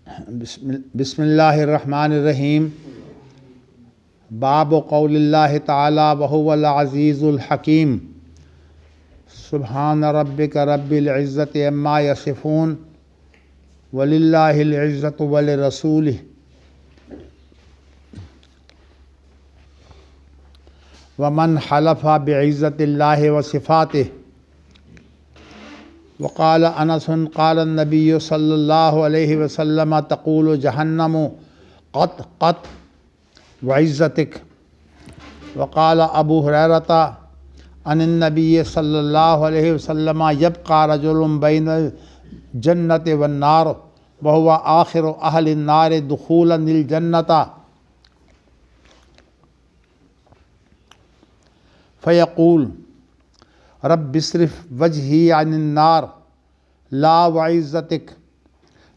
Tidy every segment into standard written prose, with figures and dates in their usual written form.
بسم اللہ الرحمن الرحیم۔ باب قول اللہ تعالی وهو العزیز الحکیم۔ سبحان ربک رب العزت عما یصفون وللہ العزت ولرسولہ ومن حلف بعزت اللہ وصفاتہ۔ وقال انس قال النبی صلی اللہ علیہ وسلم تقول جہنم قط قط وعزتک۔ وقال ابو ہریرۃ عن النبی صلی اللہ علیہ وسلم یبقى رجل بین الجنۃ والنار وهو آخر اہل النار دخولا الجنۃ فیقول رب اصرف وجہی عن النار لا وعزتک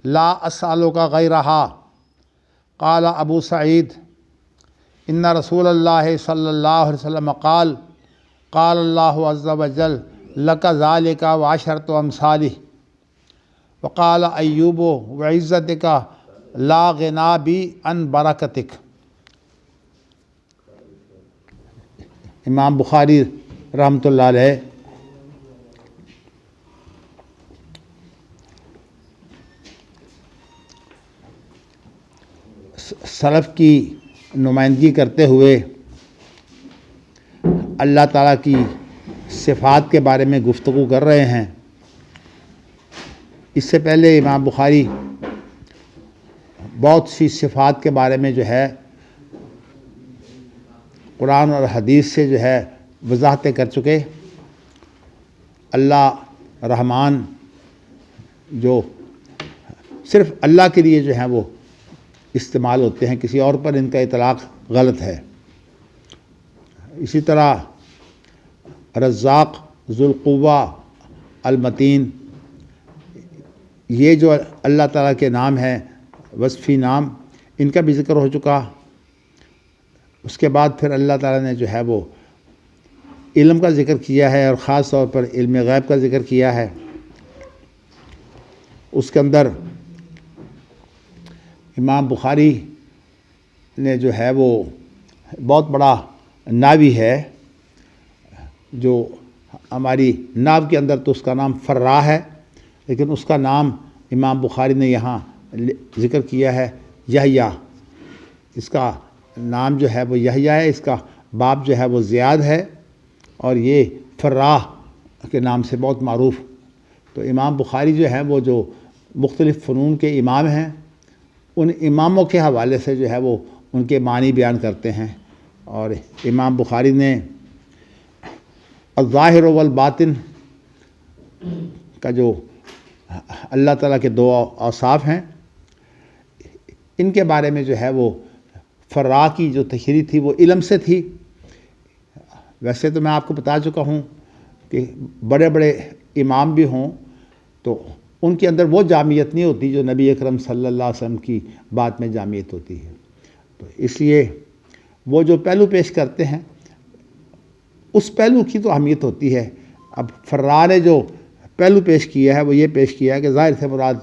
لا اسألک غیرہا۔ قال ابو سعید ان رسول اللہ صلی اللہ علیہ وسلم قال قال اللہ عز وجل لک ذالک وعشرۃ امثالہ۔ وقال ایوب وعزتک لا غنا بی عن برکتک۔ امام بخاری رحمۃ اللہ علیہ سلف کی نمائندگی کرتے ہوئے اللہ تعالیٰ کی صفات کے بارے میں گفتگو کر رہے ہیں۔ اس سے پہلے امام بخاری بہت سی صفات کے بارے میں جو ہے قرآن اور حدیث سے جو ہے وضاحتیں کر چکے۔ اللہ رحمان جو صرف اللہ کے لیے جو ہیں وہ استعمال ہوتے ہیں، کسی اور پر ان کا اطلاق غلط ہے۔ اسی طرح رزاق، ذوالقوہ، المتین، یہ جو اللہ تعالیٰ کے نام ہیں وصفی نام، ان کا بھی ذکر ہو چکا۔ اس کے بعد پھر اللہ تعالیٰ نے جو ہے وہ علم کا ذکر کیا ہے اور خاص طور پر علم غیب کا ذکر کیا ہے۔ اس کے اندر امام بخاری نے جو ہے وہ بہت بڑا ناوی ہے، جو ہماری ناو کے اندر تو اس کا نام فرا ہے، لیکن اس کا نام امام بخاری نے یہاں ذکر کیا ہے یحییٰ۔ اس کا نام جو ہے وہ یحییٰ ہے، اس کا باپ جو ہے وہ زیاد ہے، اور یہ فراح کے نام سے بہت معروف۔ تو امام بخاری جو ہے وہ جو مختلف فنون کے امام ہیں، ان اماموں کے حوالے سے جو ہے وہ ان کے معنی بیان کرتے ہیں۔ اور امام بخاری نے الظاہر والباطن کا جو اللہ تعالیٰ کے دو اوصاف ہیں، ان کے بارے میں جو ہے وہ فرا کی جو تشریح تھی وہ علم سے تھی۔ ویسے تو میں آپ کو بتا چکا ہوں کہ بڑے بڑے امام بھی ہوں تو ان کے اندر وہ جامعیت نہیں ہوتی جو نبی اکرم صلی اللہ علیہ وسلم کی بات میں جامعیت ہوتی ہے۔ تو اس لیے وہ جو پہلو پیش کرتے ہیں اس پہلو کی تو اہمیت ہوتی ہے۔ اب فرا نے جو پہلو پیش کیا ہے وہ یہ پیش کیا ہے کہ ظاہر سے مراد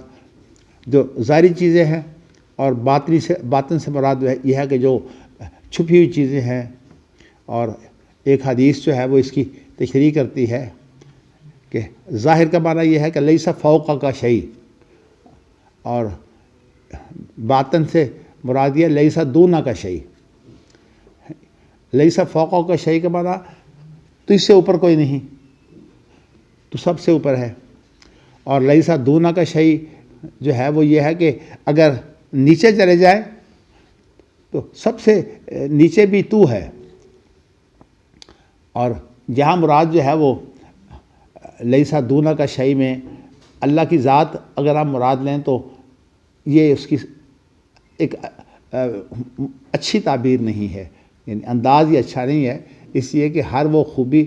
جو ظاہری چیزیں ہیں، اور باطن سے مراد یہ ہے کہ جو چھپی ہوئی چیزیں ہیں۔ اور ایک حدیث جو ہے وہ اس کی تشریح کرتی ہے کہ ظاہر کا معنی یہ ہے کہ لیس فوق کا شیء، اور باطن سے مراد یہ لیس دون کا شیء۔ لیس فوق کا شیء کا معنی تو اس سے اوپر کوئی نہیں، تو سب سے اوپر ہے۔ اور لیس دون کا شیء جو ہے وہ یہ ہے کہ اگر نیچے چلے جائے تو سب سے نیچے بھی تو ہے۔ اور یہاں مراد جو ہے وہ لیسا دونا کا شیء میں اللہ کی ذات اگر آپ مراد لیں تو یہ اس کی ایک اچھی تعبیر نہیں ہے، یعنی انداز یہ اچھا نہیں ہے، اس لیے کہ ہر وہ خوبی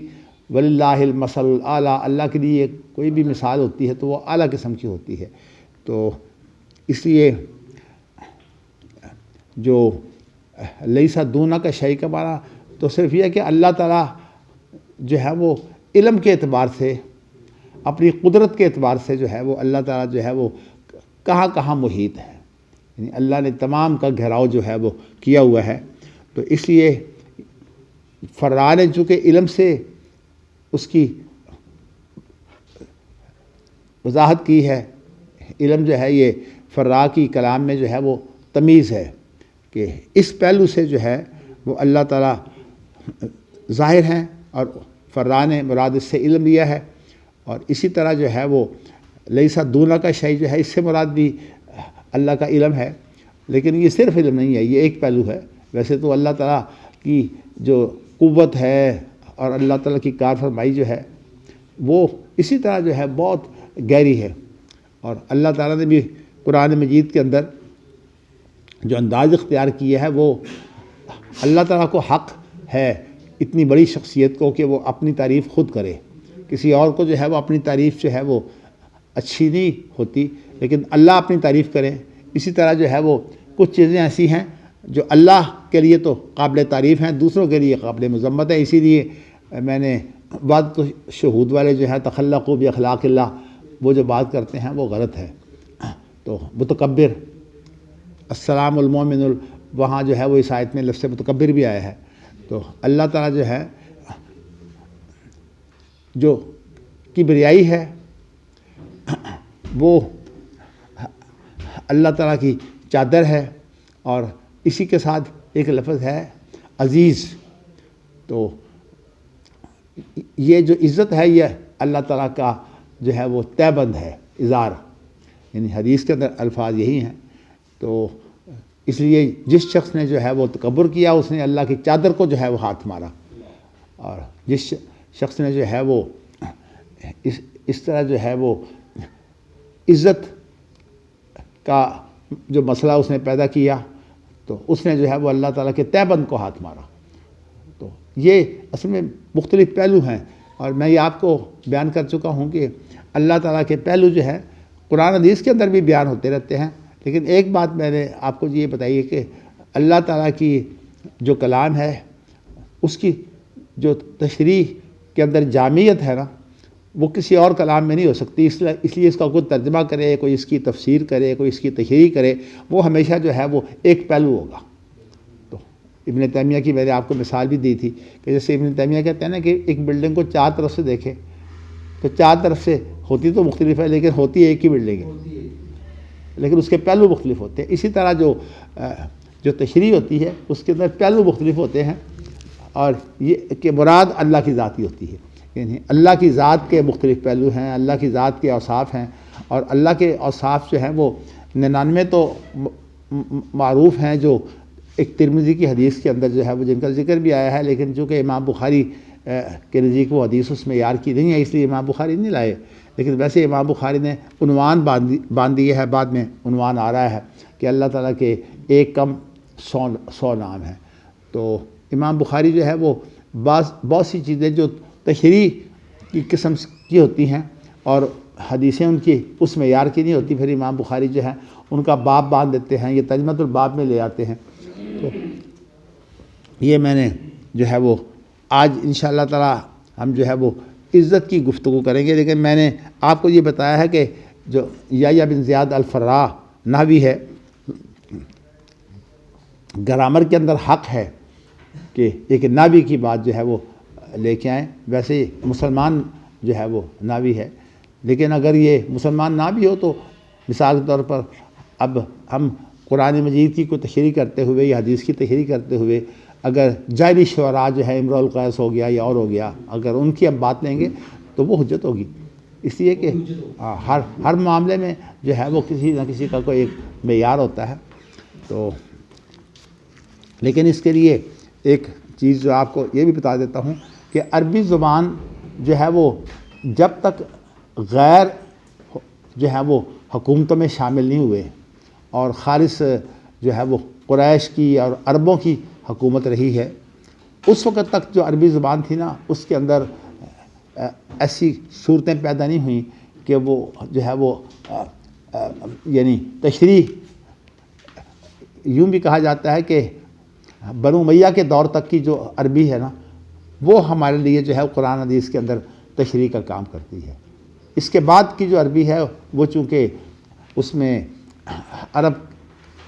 وللہ المثل الاعلیٰ، اللہ کے لیے کوئی بھی مثال ہوتی ہے تو وہ اعلیٰ قسم کی ہوتی ہے۔ تو اس لیے جو لیسا دونا کا شیء کا معنی تو صرف یہ ہے کہ اللہ تعالیٰ جو ہے وہ علم کے اعتبار سے، اپنی قدرت کے اعتبار سے جو ہے وہ اللہ تعالیٰ جو ہے وہ کہاں کہاں محیط ہے۔ یعنی اللہ نے تمام کا گھیراؤ جو ہے وہ کیا ہوا ہے۔ تو اس لیے فرا نے چونکہ علم سے اس کی وضاحت کی ہے، علم جو ہے یہ فرا کی کلام میں جو ہے وہ تمیز ہے کہ اس پہلو سے جو ہے وہ اللہ تعالیٰ ظاہر ہیں، اور فرا نے مراد اس سے علم لیا ہے۔ اور اسی طرح جو ہے وہ لیسا دونا کا شے جو ہے اس سے مراد بھی اللہ کا علم ہے، لیکن یہ صرف علم نہیں ہے، یہ ایک پہلو ہے۔ ویسے تو اللہ تعالیٰ کی جو قوت ہے اور اللہ تعالیٰ کی کار فرمائی جو ہے وہ اسی طرح جو ہے بہت گہری ہے، اور اللہ تعالیٰ نے بھی قرآن مجید کے اندر جو انداز اختیار کیا ہے وہ اللہ تعالیٰ کو حق ہے اتنی بڑی شخصیت کو کہ وہ اپنی تعریف خود کرے۔ کسی اور کو جو ہے وہ اپنی تعریف جو ہے وہ اچھی نہیں ہوتی، لیکن اللہ اپنی تعریف کرے۔ اسی طرح جو ہے وہ کچھ چیزیں ایسی ہیں جو اللہ کے لیے تو قابل تعریف ہیں، دوسروں کے لیے قابل مذمت ہے۔ اسی لیے میں نے بعض تو شہود والے جو ہیں تخلقوا باخلاق اللہ، وہ جو بات کرتے ہیں وہ غلط ہے۔ تو متکبر، السلام المومن وہاں جو ہے وہ اس آیت میں لفظ متکبر بھی آیا ہے۔ تو اللہ تعالیٰ جو ہے جو کبریائی ہے وہ اللہ تعالیٰ کی چادر ہے، اور اسی کے ساتھ ایک لفظ ہے عزیز۔ تو یہ جو عزت ہے یہ اللہ تعالیٰ کا جو ہے وہ تہ بند ہے، اظہار، یعنی حدیث کے اندر الفاظ یہی ہیں۔ تو اس لیے جس شخص نے جو ہے وہ تکبر کیا اس نے اللہ کی چادر کو جو ہے وہ ہاتھ مارا، اور جس شخص نے جو ہے وہ اس طرح جو ہے وہ عزت کا جو مسئلہ اس نے پیدا کیا تو اس نے جو ہے وہ اللہ تعالیٰ کے تہ بند کو ہاتھ مارا۔ تو یہ اصل میں مختلف پہلو ہیں، اور میں یہ آپ کو بیان کر چکا ہوں کہ اللہ تعالیٰ کے پہلو جو ہے قرآن حدیث کے اندر بھی بیان ہوتے رہتے ہیں، لیکن ایک بات میں نے آپ کو یہ بتائی ہے کہ اللہ تعالیٰ کی جو کلام ہے اس کی جو تشریح کے اندر جامعیت ہے نا وہ کسی اور کلام میں نہیں ہو سکتی۔ اس لیے اس کا کوئی ترجمہ کرے، کوئی اس کی تفسیر کرے، کوئی اس کی تشریح کرے، وہ ہمیشہ جو ہے وہ ایک پہلو ہوگا۔ تو ابن تیمیہ کی میں نے آپ کو مثال بھی دی تھی کہ جیسے ابن تیمیہ کہتے ہیں نا کہ ایک بلڈنگ کو چار طرف سے دیکھے تو چار طرف سے ہوتی تو مختلف ہے لیکن ہوتی ایک ہی بلڈنگ ہے، لیکن اس کے پہلو مختلف ہوتے ہیں۔ اسی طرح جو تشریح ہوتی ہے اس کے اندر پہلو مختلف ہوتے ہیں، اور یہ کہ مراد اللہ کی ذات ہی ہوتی ہے، یعنی اللہ کی ذات کے مختلف پہلو ہیں، اللہ کی ذات کے اوصاف ہیں، اور اللہ کے اوصاف جو ہیں وہ 99 تو معروف ہیں جو ایک ترمذی کی حدیث کے اندر جو ہے وہ جن کا ذکر بھی آیا ہے، لیکن چونکہ امام بخاری کے نزدیک وہ حدیث اس میں یار کی نہیں ہے اس لیے امام بخاری نہیں لائے، لیکن ویسے امام بخاری نے عنوان باندھ دیا ہے، بعد میں عنوان آ رہا ہے کہ اللہ تعالیٰ کے ایک کم 100 نام ہیں۔ تو امام بخاری جو ہے وہ بہت سی چیزیں جو تشریح کی قسم کی ہوتی ہیں اور حدیثیں ان کی اس معیار کی نہیں ہوتی، پھر امام بخاری جو ہے ان کا باب باندھ دیتے ہیں، یہ ترجمۃ الباب میں لے آتے ہیں۔ تو یہ میں نے جو ہے وہ آج انشاءاللہ تعالی ہم جو ہے وہ عزت کی گفتگو کریں گے، لیکن میں نے آپ کو یہ بتایا ہے کہ جو یحییٰ بن زیاد الفراء نحوی ہے، گرامر کے اندر حق ہے کہ ایک نحوی کی بات جو ہے وہ لے کے آئیں۔ ویسے مسلمان جو ہے وہ نحوی ہے، لیکن اگر یہ مسلمان نہ بھی ہو تو مثال کے طور پر اب ہم قرآن مجید کی کوئی تشریح کرتے ہوئے یا حدیث کی تشریح کرتے ہوئے اگر جاہلی شعراء جو ہے امرؤ القیس ہو گیا یا اور ہو گیا، اگر ان کی ہم بات لیں گے تو وہ حجت ہوگی، اس لیے کہ ہر معاملے میں جو ہے وہ کسی نہ کسی کا کوئی ایک معیار ہوتا ہے۔ تو لیکن اس کے لیے ایک چیز جو آپ کو یہ بھی بتا دیتا ہوں کہ عربی زبان جو ہے وہ جب تک غیر جو ہے وہ حکومتوں میں شامل نہیں ہوئے اور خالص جو ہے وہ قریش کی اور عربوں کی حکومت رہی ہے، اس وقت تک جو عربی زبان تھی نا اس کے اندر ایسی صورتیں پیدا نہیں ہوئیں کہ وہ جو ہے وہ یعنی تشریح، یوں بھی کہا جاتا ہے کہ بنو امیہ کے دور تک کی جو عربی ہے نا وہ ہمارے لیے جو ہے قرآن حدیث کے اندر تشریح کا کام کرتی ہے۔ اس کے بعد کی جو عربی ہے وہ چونکہ اس میں عرب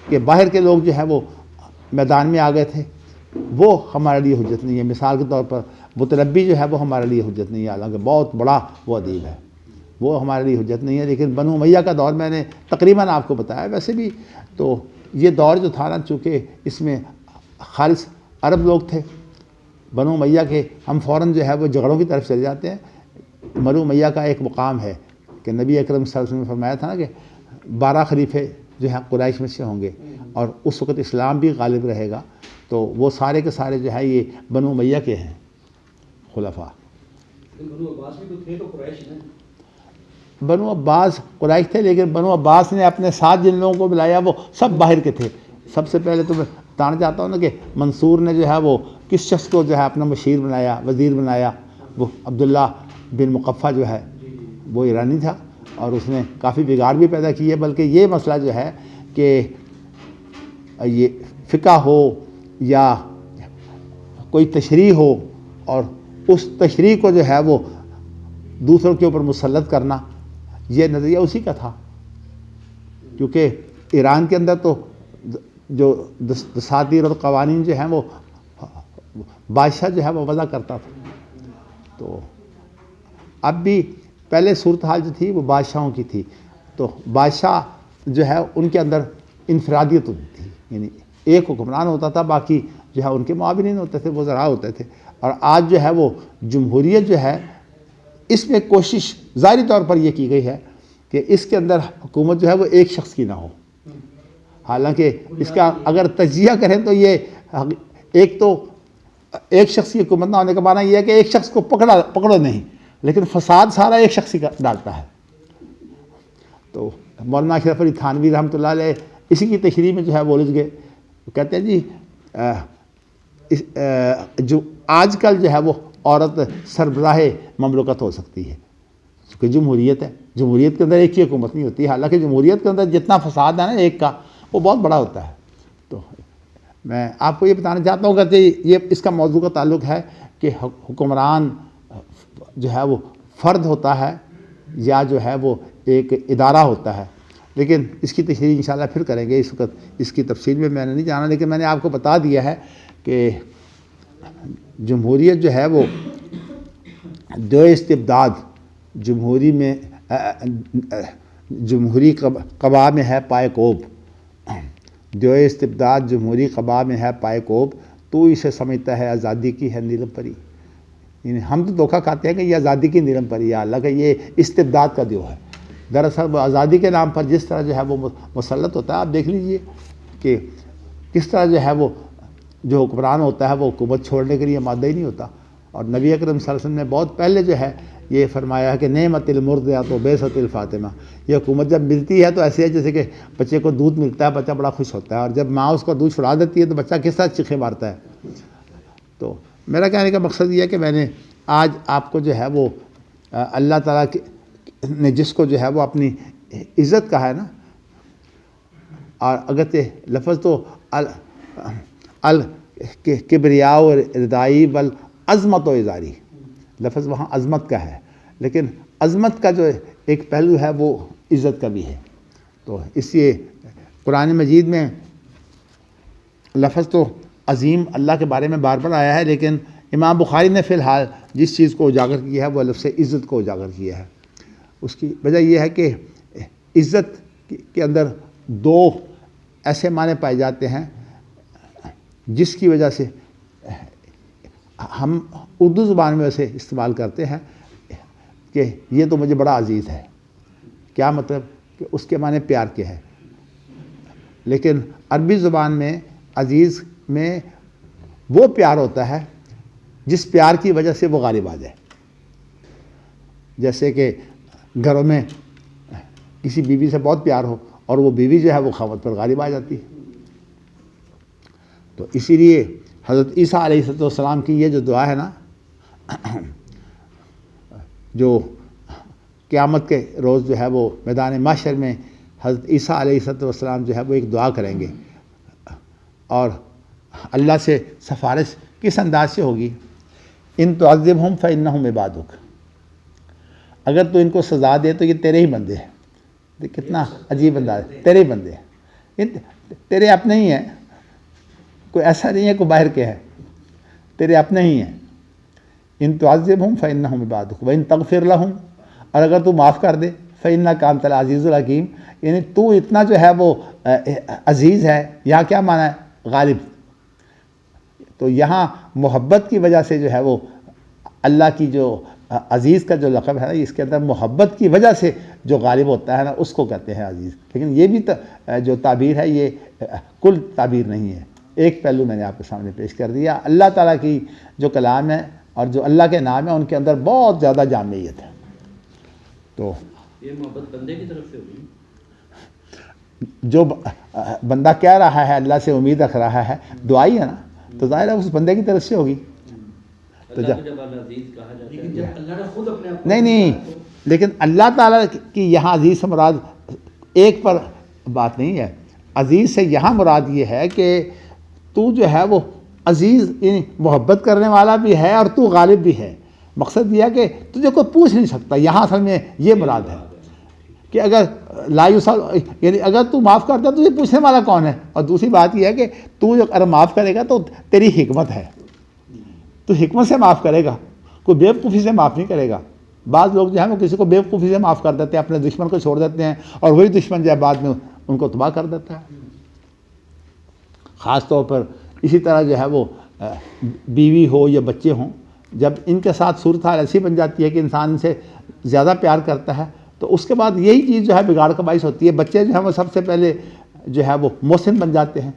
کہ باہر کے لوگ جو ہے وہ میدان میں آ گئے تھے، وہ ہمارے لیے حجت نہیں ہے۔ مثال کے طور پر متنبی جو ہے وہ ہمارے لیے حجت نہیں ہے، حالانکہ بہت بڑا وہ ادیب ہے، وہ ہمارے لیے حجت نہیں ہے۔ لیکن بنو امیہ کا دور میں نے تقریباً آپ کو بتایا، ویسے بھی تو یہ دور جو تھا نا، چونکہ اس میں خالص عرب لوگ تھے بنو امیہ کے، ہم فوراً جو ہے وہ جھگڑوں کی طرف چلے جاتے ہیں۔ بنو امیہ کا ایک مقام ہے کہ نبی اکرم صلی اللہ علیہ وسلم نے فرمایا تھا نا کہ 12 خلیفے جو ہیں قریش میں سے ہوں گے اور اس وقت اسلام بھی غالب رہے گا، تو وہ سارے کے سارے جو ہے یہ بنو امیہ کے ہیں خلفاء۔ بنو عباس بھی تو تھے تو قریش ہیں۔ بنو عباس قریش تھے، لیکن بنو عباس نے اپنے ساتھ جن لوگوں کو بلایا وہ سب باہر کے تھے۔ سب سے پہلے تو میں بتانا چاہتا ہوں نا کہ منصور نے جو ہے وہ کس شخص کو جو ہے اپنا مشیر بنایا، وزیر بنایا، وہ عبداللہ بن مقفع جو ہے وہ ایرانی تھا، اور اس نے کافی بگاڑ بھی پیدا کی ہے۔ بلکہ یہ مسئلہ جو ہے کہ یہ فقہ ہو یا کوئی تشریح ہو اور اس تشریح کو جو ہے وہ دوسروں کے اوپر مسلط کرنا، یہ نظریہ اسی کا تھا، کیونکہ ایران کے اندر تو جو دساتیر اور قوانین جو ہیں وہ بادشاہ جو ہے وہ وضع کرتا تھا۔ تو اب بھی پہلے صورتحال جو تھی وہ بادشاہوں کی تھی، تو بادشاہ جو ہے ان کے اندر انفرادیت ہوتی تھی، یعنی ایک حکمران ہوتا تھا، باقی جو ہے ان کے معاونین ہوتے تھے، وزراء ہوتے تھے۔ اور آج جو ہے وہ جمہوریت جو ہے، اس میں کوشش ظاہری طور پر یہ کی گئی ہے کہ اس کے اندر حکومت جو ہے وہ ایک شخص کی نہ ہو، حالانکہ اس کا اگر تجزیہ کریں تو یہ ایک شخص کی حکومت نہ ہونے کا معنی یہ ہے کہ ایک شخص کو پکڑو نہیں، لیکن فساد سارا ایک شخص ہی ڈالتا ہے۔ تو مولانا اشرف علی تھانوی رحمۃ اللہ علیہ اسی کی تشریح میں جو ہے وہ الجھ گئے، وہ کہتے ہیں جی جو آج کل جو ہے وہ عورت سربراہ مملکت ہو سکتی ہے، کیونکہ جمہوریت ہے، جمہوریت کے اندر ایک ہی حکومت نہیں ہوتی، حالانکہ جمہوریت کے اندر جتنا فساد ہے نا ایک کا، وہ بہت بڑا ہوتا ہے۔ تو میں آپ کو یہ بتانا چاہتا ہوں کہ یہ اس کا موضوع کا تعلق ہے کہ حکمران جو ہے وہ فرد ہوتا ہے یا جو ہے وہ ایک ادارہ ہوتا ہے، لیکن اس کی تشریح انشاءاللہ پھر کریں گے، اس وقت اس کی تفصیل میں نے نہیں جانا، لیکن میں نے آپ کو بتا دیا ہے کہ جمہوریت جو ہے وہ دو استبداد جمہوری میں جمہوری قبا میں ہے پائے کوب، جو استبداد جمہوری قبا میں ہے پائے کوب، تو اسے سمجھتا ہے آزادی کی ہے نیلم پری۔ یعنی ہم تو دھوکہ کھاتے ہیں کہ یہ آزادی کی نیلم پری ہے، اللہ کہ یہ استبداد کا دیو ہے۔ دراصل وہ آزادی کے نام پر جس طرح جو ہے وہ مسلط ہوتا ہے، آپ دیکھ لیجئے کہ کس طرح جو ہے وہ جو حکمران ہوتا ہے وہ حکومت چھوڑنے کے لیے مادہ ہی نہیں ہوتا۔ اور نبی اکرم صلی اللہ علیہ وسلم نے بہت پہلے جو ہے یہ فرمایا ہے کہ نعمت المرضعۃ بیست الفاطمہ، یہ حکومت جب ملتی ہے تو ایسے ہے جیسے کہ بچے کو دودھ ملتا ہے، بچہ بڑا خوش ہوتا ہے، اور جب ماں اس کو دودھ چھڑا دیتی ہے تو بچہ کس طرح چیخیں مارتا ہے۔ تو میرا کہنے کا مقصد یہ ہے کہ میں نے آج آپ کو جو ہے وہ اللہ تعالیٰ نے جس کو جو ہے وہ اپنی عزت کہا ہے نا، اور اگرچہ لفظ تو کبریاء و ردائی بل عظمت و ازاری، لفظ وہاں عظمت کا ہے، لیکن عظمت کا جو ایک پہلو ہے وہ عزت کا بھی ہے۔ تو اس لیے قرآن مجید میں لفظ تو عظیم اللہ کے بارے میں بار بار آیا ہے، لیکن امام بخاری نے فی الحال جس چیز کو اجاگر کیا ہے وہ لفظ عزت کو اجاگر کیا ہے۔ اس کی وجہ یہ ہے کہ عزت کے اندر دو ایسے معنی پائے جاتے ہیں جس کی وجہ سے ہم اردو زبان میں اسے استعمال کرتے ہیں کہ یہ تو مجھے بڑا عزیز ہے۔ کیا مطلب کہ اس کے معنی پیار کے ہے، لیکن عربی زبان میں عزیز میں وہ پیار ہوتا ہے جس پیار کی وجہ سے وہ غالب آ جائے۔ جیسے کہ گھروں میں کسی بیوی سے بہت پیار ہو اور وہ بیوی جو ہے وہ خاوند پر غالب آ جاتی ہے۔ تو اسی لیے حضرت عیسیٰ علیہ السلام کی یہ جو دعا ہے نا، جو قیامت کے روز جو ہے وہ میدان محشر میں حضرت عیسیٰ علیہ السلام جو ہے وہ ایک دعا کریں گے، اور اللہ سے سفارش کس انداز سے ہوگی؟ ان تعذبہم فإنہم عبادک، اگر تو ان کو سزا دے تو یہ تیرے ہی بندے ہیں۔ کتنا عجیب انداز ہے، تیرے ہی بندے ہیں، تیرے اپنے ہی ہیں، کوئی ایسا نہیں ہے کوئی باہر کے ہے، تیرے اپنے ہی ہیں. ان تعذبہم فإنہم عبادک وإن تغفر لہم، اور اگر تو معاف کر دے فإنک انت العزیز الحکیم، یعنی تو اتنا جو ہے وہ عزیز ہے. یہاں کیا معنی ہے؟ غالب. تو یہاں محبت کی وجہ سے جو ہے وہ اللہ کی جو عزیز کا جو لقب ہے نا، اس کے اندر محبت کی وجہ سے جو غالب ہوتا ہے نا، اس کو کہتے ہیں عزیز. لیکن یہ بھی جو تعبیر ہے یہ کل تعبیر نہیں ہے. ایک پہلو میں نے آپ کے سامنے پیش کر دیا. اللہ تعالیٰ کی جو کلام ہے اور جو اللہ کے نام ہے ان کے اندر بہت زیادہ جامعیت ہے. تو یہ محبت بندے کی طرف سے ہوگی. جو بندہ کہہ رہا ہے اللہ سے امید رکھ رہا ہے، دعائی ہے نا، تو ظاہر ہے اس بندے کی طرف سے ہوگی. تو اللہ کو جب العزیز کہا جاتا ہے، لیکن جب اللہ نے خود اپنے آپ کو نہیں، لیکن اللہ تعالیٰ کی یہاں عزیز سے مراد ایک پر بات نہیں ہے. عزیز سے یہاں مراد یہ ہے کہ تو جو ہے وہ عزیز، یعنی محبت کرنے والا بھی ہے اور تو غالب بھی ہے. مقصد یہ ہے کہ تجھے کوئی پوچھ نہیں سکتا. یہاں اصل میں یہ مراد ہے کہ اگر لا یوسل، یعنی اگر تو معاف کرتا ہے تو یہ پوچھنے والا کون ہے. اور دوسری بات یہ ہے کہ تو اگر معاف کرے گا تو تیری حکمت ہے، تو حکمت سے معاف کرے گا، کوئی بیوقوفی سے معاف نہیں کرے گا. بعض لوگ جو ہے وہ کسی کو بیوقوفی سے معاف کر دیتے ہیں، اپنے دشمن کو چھوڑ دیتے ہیں، اور وہی دشمن جو ہے بعد میں ان کو تباہ کر دیتا ہے. خاص طور پر اسی طرح جو ہے وہ بیوی ہو یا بچے ہوں، جب ان کے ساتھ صورتحال ایسی بن جاتی ہے کہ انسان ان سے زیادہ پیار کرتا ہے، تو اس کے بعد یہی چیز جو ہے بگاڑ کا باعث ہوتی ہے. بچے جو ہیں وہ سب سے پہلے جو ہے وہ محسن بن جاتے ہیں،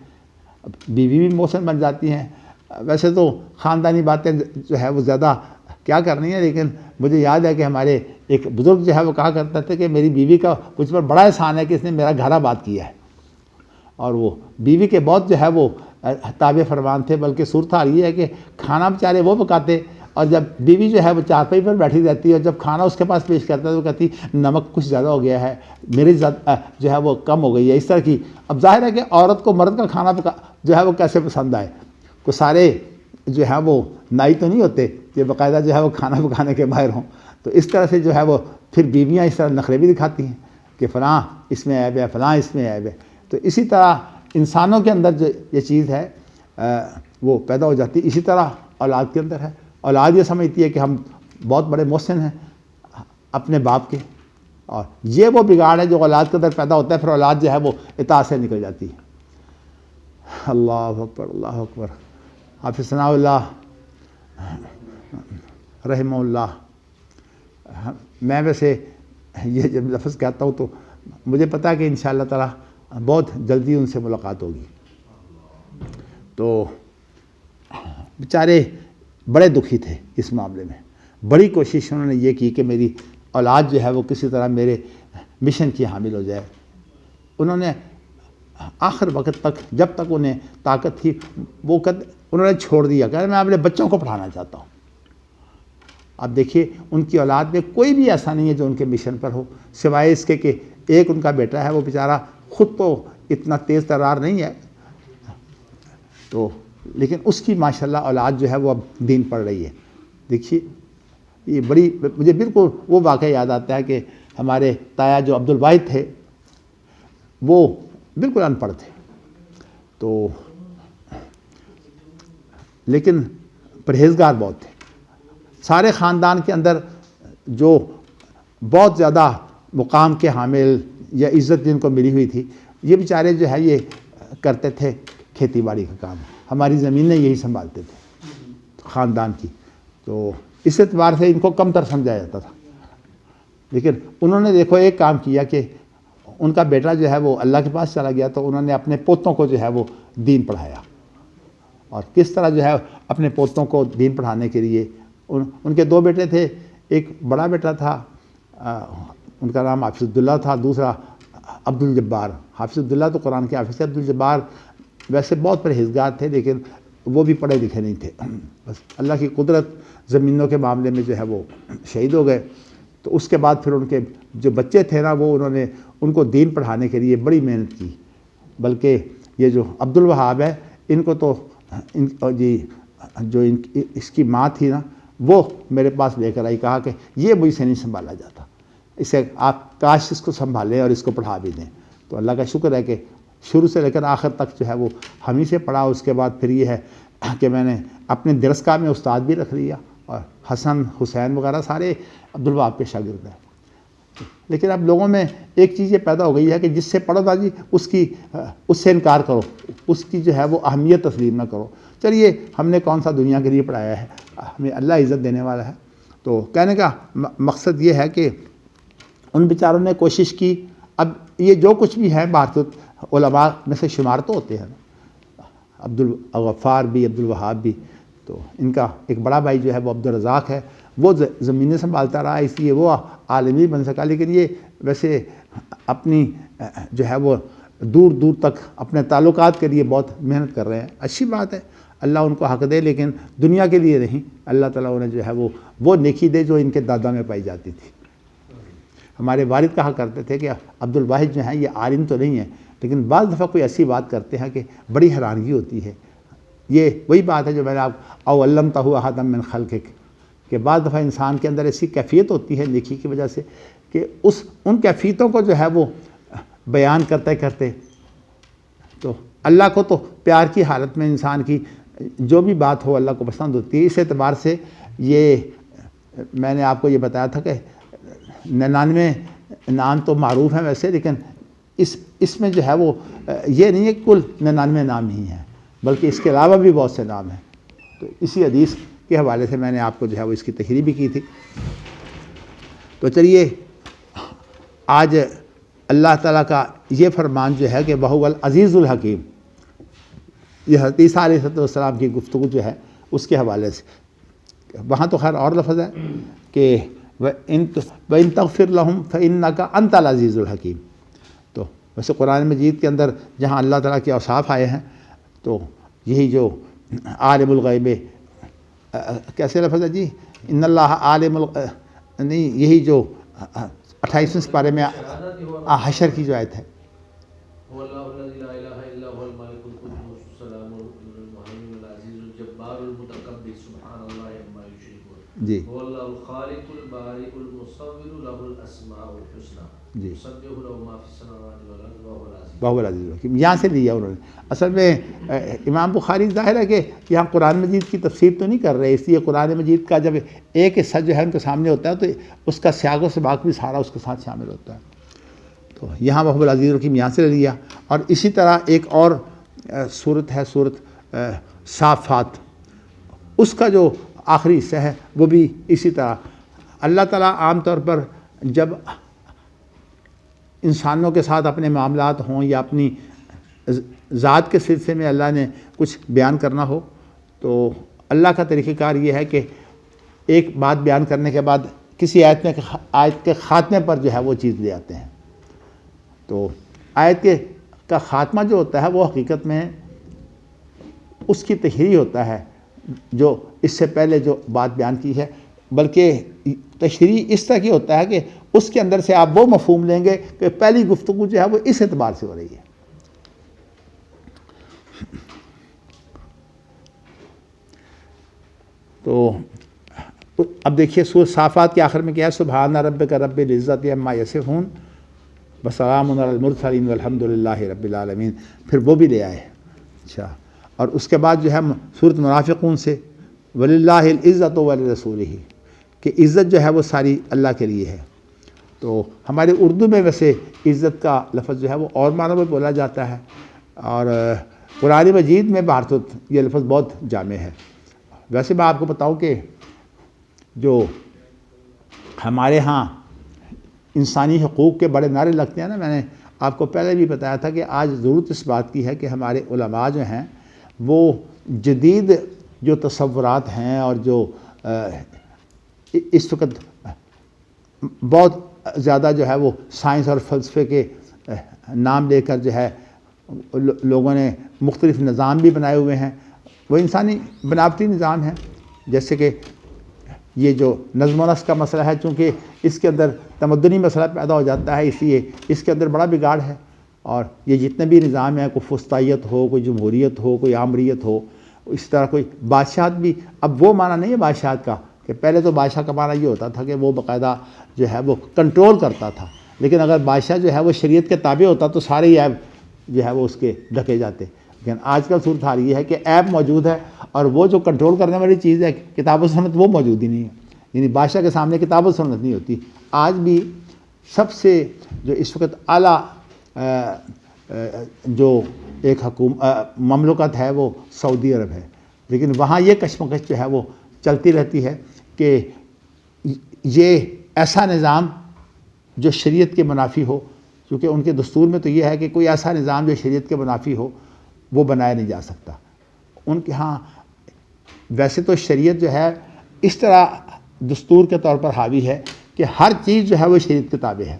بیوی بھی محسن بن جاتی ہیں. ویسے تو خاندانی باتیں جو ہے وہ زیادہ کیا کرنی ہے، لیکن مجھے یاد ہے کہ ہمارے ایک بزرگ جو ہے وہ کہا کرتا تھے کہ میری بیوی کا مجھ پر بڑا احسان ہے کہ اس نے میرا گھر آباد کیا ہے. اور وہ بیوی کے بہت جو ہے وہ تابع فرمان تھے. بلکہ صورتحال یہ ہے کہ کھانا بیچارے وہ پکاتے، اور جب بیوی جو ہے وہ چارپائی پر بیٹھی رہتی ہے اور جب کھانا اس کے پاس پیش کرتا ہے تو کہتی نمک کچھ زیادہ ہو گیا ہے، میری جو ہے وہ کم ہو گئی ہے، اس طرح کی. اب ظاہر ہے کہ عورت کو مرد کا کھانا جو ہے وہ کیسے پسند آئے. کو سارے جو ہے وہ نائی تو نہیں ہوتے کہ باقاعدہ جو ہے وہ کھانا پکانے کے ماہر ہوں. تو اس طرح سے جو ہے وہ پھر بیویاں اس طرح نخرے بھی دکھاتی ہیں کہ فلاں اس میں عیب ہے، فلاں اس میں عیب ہے. تو اسی طرح انسانوں کے اندر جو یہ چیز ہے وہ پیدا ہو جاتی ہے. اسی طرح اولاد کے اندر ہے. اولاد یہ سمجھتی ہے کہ ہم بہت بڑے محسن ہیں اپنے باپ کے، اور یہ وہ بگاڑ ہے جو اولاد کے اندر پیدا ہوتا ہے. پھر اولاد جو ہے وہ اطاعت سے نکل جاتی ہے. اللہ اکبر، اللہ اکبر. حافظ ثناء اللہ رحمہ اللہ، میں ویسے یہ جب لفظ کہتا ہوں تو مجھے پتا ہے کہ انشاءاللہ تعالی بہت جلدی ان سے ملاقات ہوگی. تو بیچارے بڑے دکھی تھے اس معاملے میں. بڑی کوشش انہوں نے یہ کی کہ میری اولاد جو ہے وہ کسی طرح میرے مشن کی حامل ہو جائے. انہوں نے آخر وقت تک، جب تک انہیں طاقت تھی، وہ انہوں نے چھوڑ دیا کہ میں اپنے بچوں کو پڑھانا چاہتا ہوں. اب دیکھیے ان کی اولاد میں کوئی بھی ایسا نہیں ہے جو ان کے مشن پر ہو، سوائے اس کے کہ ایک ان کا بیٹا ہے، وہ بیچارہ خود تو اتنا تیز ترار نہیں ہے تو، لیکن اس کی ماشاءاللہ اولاد جو ہے وہ اب دین پڑھ رہی ہے. دیکھیے یہ بڑی، مجھے بالکل وہ واقعہ یاد آتا ہے کہ ہمارے تایا جو عبد الواحد تھے وہ بالکل ان پڑھ تھے، تو لیکن پرہیزگار بہت تھے. سارے خاندان کے اندر جو بہت زیادہ مقام کے حامل یا عزت جن کو ملی ہوئی تھی، یہ بیچارے جو ہے یہ کرتے تھے کھیتی باڑی کا کام. ہماری زمینیں یہی سنبھالتے تھے خاندان کی. تو اس اعتبار سے ان کو کم تر سمجھا جاتا تھا. لیکن انہوں نے دیکھو ایک کام کیا کہ ان کا بیٹا جو ہے وہ اللہ کے پاس چلا گیا، تو انہوں نے اپنے پوتوں کو جو ہے وہ دین پڑھایا. اور کس طرح جو ہے اپنے پوتوں کو دین پڑھانے کے لیے ان کے دو بیٹے تھے. ایک بڑا بیٹا تھا، ان کا نام حافظ عبداللہ تھا، دوسرا عبد الجبار. حافظ عبداللہ تو قرآن کے حافظ تھے، عبد الجبار ویسے بہت پرہیزگار تھے لیکن وہ بھی پڑھے لکھے نہیں تھے. بس اللہ کی قدرت، زمینوں کے معاملے میں جو ہے وہ شہید ہو گئے. تو اس کے بعد پھر ان کے جو بچے تھے نا، وہ انہوں نے ان کو دین پڑھانے کے لیے بڑی محنت کی. بلکہ یہ جو عبد الوہاب ہے، ان کو تو جو اس کی ماں تھی نا، وہ میرے پاس لے کر آئی، کہا کہ یہ مجھ سے نہیں سنبھالا جاتا، اسے آپ کاش اس کو سنبھالیں اور اس کو پڑھا بھی دیں. تو اللہ کا شکر ہے کہ شروع سے لے کر آخر تک جو ہے وہ ہم ہی سے پڑھا. اس کے بعد پھر یہ ہے کہ میں نے اپنے درسگاہ میں استاد بھی رکھ لیا اور حسن حسین وغیرہ سارے عبدالوہاب کے شاگرد ہیں. لیکن اب لوگوں میں ایک چیز یہ پیدا ہو گئی ہے کہ جس سے پڑھو تھا جی اس سے انکار کرو، اس کی جو ہے وہ اہمیت تسلیم نہ کرو. چلیے ہم نے کون سا دنیا کے لیے پڑھایا ہے، ہمیں اللہ عزت دینے والا ہے. تو کہنے کا مقصد یہ ہے کہ ان بیچاروں نے کوشش کی. اب یہ جو کچھ بھی ہے بھارت علماء میں سے شمار تو ہوتے ہیں، عبدالغفار بھی، عبدالوہاب بھی. تو ان کا ایک بڑا بھائی جو ہے وہ عبدالرزاق ہے، وہ زمینیں سنبھالتا رہا، اس لیے وہ عالمی بن سکا. لیکن یہ ویسے اپنی جو ہے وہ دور دور تک اپنے تعلقات کے لیے بہت محنت کر رہے ہیں. اچھی بات ہے، اللہ ان کو حق دے، لیکن دنیا کے لیے نہیں. اللہ تعالیٰ انہیں جو ہے وہ نیکی دے جو ان کے دادا میں پائی جاتی تھی. ہمارے والد کہا کرتے تھے کہ عبدالواحد جو ہیں یہ عالم تو نہیں ہے، لیکن بعض دفعہ کوئی ایسی بات کرتے ہیں کہ بڑی حیرانگی ہوتی ہے. یہ وہی بات ہے جو میں نے او علمتہ احدا من خلقک، کہ بعض دفعہ انسان کے اندر ایسی کیفیت ہوتی ہے نیکی کی وجہ سے کہ ان کیفیتوں کو جو ہے وہ بیان کرتے کرتے تو اللہ کو تو پیار کی حالت میں انسان کی جو بھی بات ہو اللہ کو پسند ہوتی ہے. اس اعتبار سے یہ میں نے آپ کو یہ بتایا تھا کہ 99 نام تو معروف ہیں ویسے، لیکن اس میں جو ہے وہ یہ نہیں ہے کہ کل 99 نام ہی ہیں، بلکہ اس کے علاوہ بھی بہت سے نام ہیں. تو اسی حدیث کے حوالے سے میں نے آپ کو جو ہے وہ اس کی تشریح بھی کی تھی. تو چلیے آج اللہ تعالیٰ کا یہ فرمان جو ہے کہ وَهُوَ الْعَزِيزُ الْحَكِيمُ، یہ حضرت عیسیٰ علیہ السلام کی گفتگو جو ہے اس کے حوالے سے. وہاں تو خیر اور لفظ ہے کہ وَإِن تَغْفِرْ لَهُمْ فَإِنَّكَ أَنْتَ الْعَزِيزُ الْحَكِيمُ. تو ویسے قرآن مجید کے اندر جہاں اللہ تعالیٰ کے اوصاف آئے ہیں تو یہی جو عالم الغیب، کیسے لفظ ہے جی، ان اللہ عالم نہیں، یہی جو 28ویں سپارے میں حشر کی جو آیت ہے، جی جی بہو العزیز الحکیم، یہاں سے لیا انہوں نے. اصل میں امام بخاری ظاہر ہے کہ یہاں قرآن مجید کی تفسیر تو نہیں کر رہے، اس لیے قرآن مجید کا جب ایک حصہ جو ہے ان کے سامنے ہوتا ہے تو اس کا سیاق و سباق بھی سارا اس کے ساتھ شامل ہوتا ہے. تو یہاں بہو العزیز الحکیم یہاں سے لیا. اور اسی طرح ایک اور صورت ہے، صورت صافات، اس کا جو آخری حصہ ہے وہ بھی اسی طرح. اللہ تعالیٰ عام طور پر جب انسانوں کے ساتھ اپنے معاملات ہوں یا اپنی ذات کے سلسلے میں اللہ نے کچھ بیان کرنا ہو تو اللہ کا طریقہ کار یہ ہے کہ ایک بات بیان کرنے کے بعد کسی آیت کے خاتمے پر جو ہے وہ چیز لے آتے ہیں. تو آیت کا خاتمہ جو ہوتا ہے وہ حقیقت میں اس کی تشریح ہوتا ہے جو اس سے پہلے جو بات بیان کی ہے، بلکہ تشریح اس طرح کی ہوتا ہے کہ اس کے اندر سے آپ وہ مفہوم لیں گے کہ پہلی گفتگو جو ہے وہ اس اعتبار سے ہو رہی ہے. تو اب دیکھیے سورۃ صافات کے آخر میں کیا ہے، سبحان ربک رب العزت عما یصفون وسلام علی المرسلین والحمد للہ رب العالمین. پھر وہ بھی لے آئے. اچھا، اور اس کے بعد جو ہے سورۃ منافقون سے وللہ العزت ولرسولہ، کہ عزت جو ہے وہ ساری اللہ کے لیے ہے. تو ہمارے اردو میں ویسے عزت کا لفظ جو ہے وہ اور معنوں میں بولا جاتا ہے، اور قرآن مجید میں بہرصورت یہ لفظ بہت جامع ہے. ویسے میں آپ کو بتاؤں کہ جو ہمارے ہاں انسانی حقوق کے بڑے نعرے لگتے ہیں نا، میں نے آپ کو پہلے بھی بتایا تھا کہ آج ضرورت اس بات کی ہے کہ ہمارے علماء جو ہیں وہ جدید جو تصورات ہیں اور جو اس وقت بہت زیادہ جو ہے وہ سائنس اور فلسفے کے نام لے کر جو ہے لوگوں نے مختلف نظام بھی بنائے ہوئے ہیں، وہ انسانی بناوٹی نظام ہیں. جیسے کہ یہ جو نظم و نسق کا مسئلہ ہے، چونکہ اس کے اندر تمدنی مسئلہ پیدا ہو جاتا ہے، اس لیے اس کے اندر بڑا بگاڑ ہے. اور یہ جتنے بھی نظام ہیں، کوئی فسطائیت ہو، کوئی جمہوریت ہو، کوئی آمریت ہو، اس طرح کوئی بادشاہت بھی، اب وہ معنی نہیں ہے بادشاہت کا کہ پہلے تو بادشاہ کا معنی یہ ہوتا تھا کہ وہ باقاعدہ جو ہے وہ کنٹرول کرتا تھا، لیکن اگر بادشاہ جو ہے وہ شریعت کے تابع ہوتا تو سارے ہی عیب جو ہے وہ اس کے ڈھکے جاتے. لیکن آج کل صورتحال یہ ہے کہ ایپ موجود ہے اور وہ جو کنٹرول کرنے والی چیز ہے کتاب و سنت وہ موجود ہی نہیں ہے. یعنی بادشاہ کے سامنے کتاب و سنت نہیں ہوتی. آج بھی سب سے جو اس وقت اعلیٰ جو ایک مملکت ہے وہ سعودی عرب ہے، لیکن وہاں یہ کشمکش جو ہے وہ چلتی رہتی ہے کہ یہ ایسا نظام جو شریعت کے منافی ہو، کیونکہ ان کے دستور میں تو یہ ہے کہ کوئی ایسا نظام جو شریعت کے منافی ہو وہ بنایا نہیں جا سکتا. ان کے ہاں ویسے تو شریعت جو ہے اس طرح دستور کے طور پر حاوی ہے کہ ہر چیز جو ہے وہ شریعت کے تابع ہے،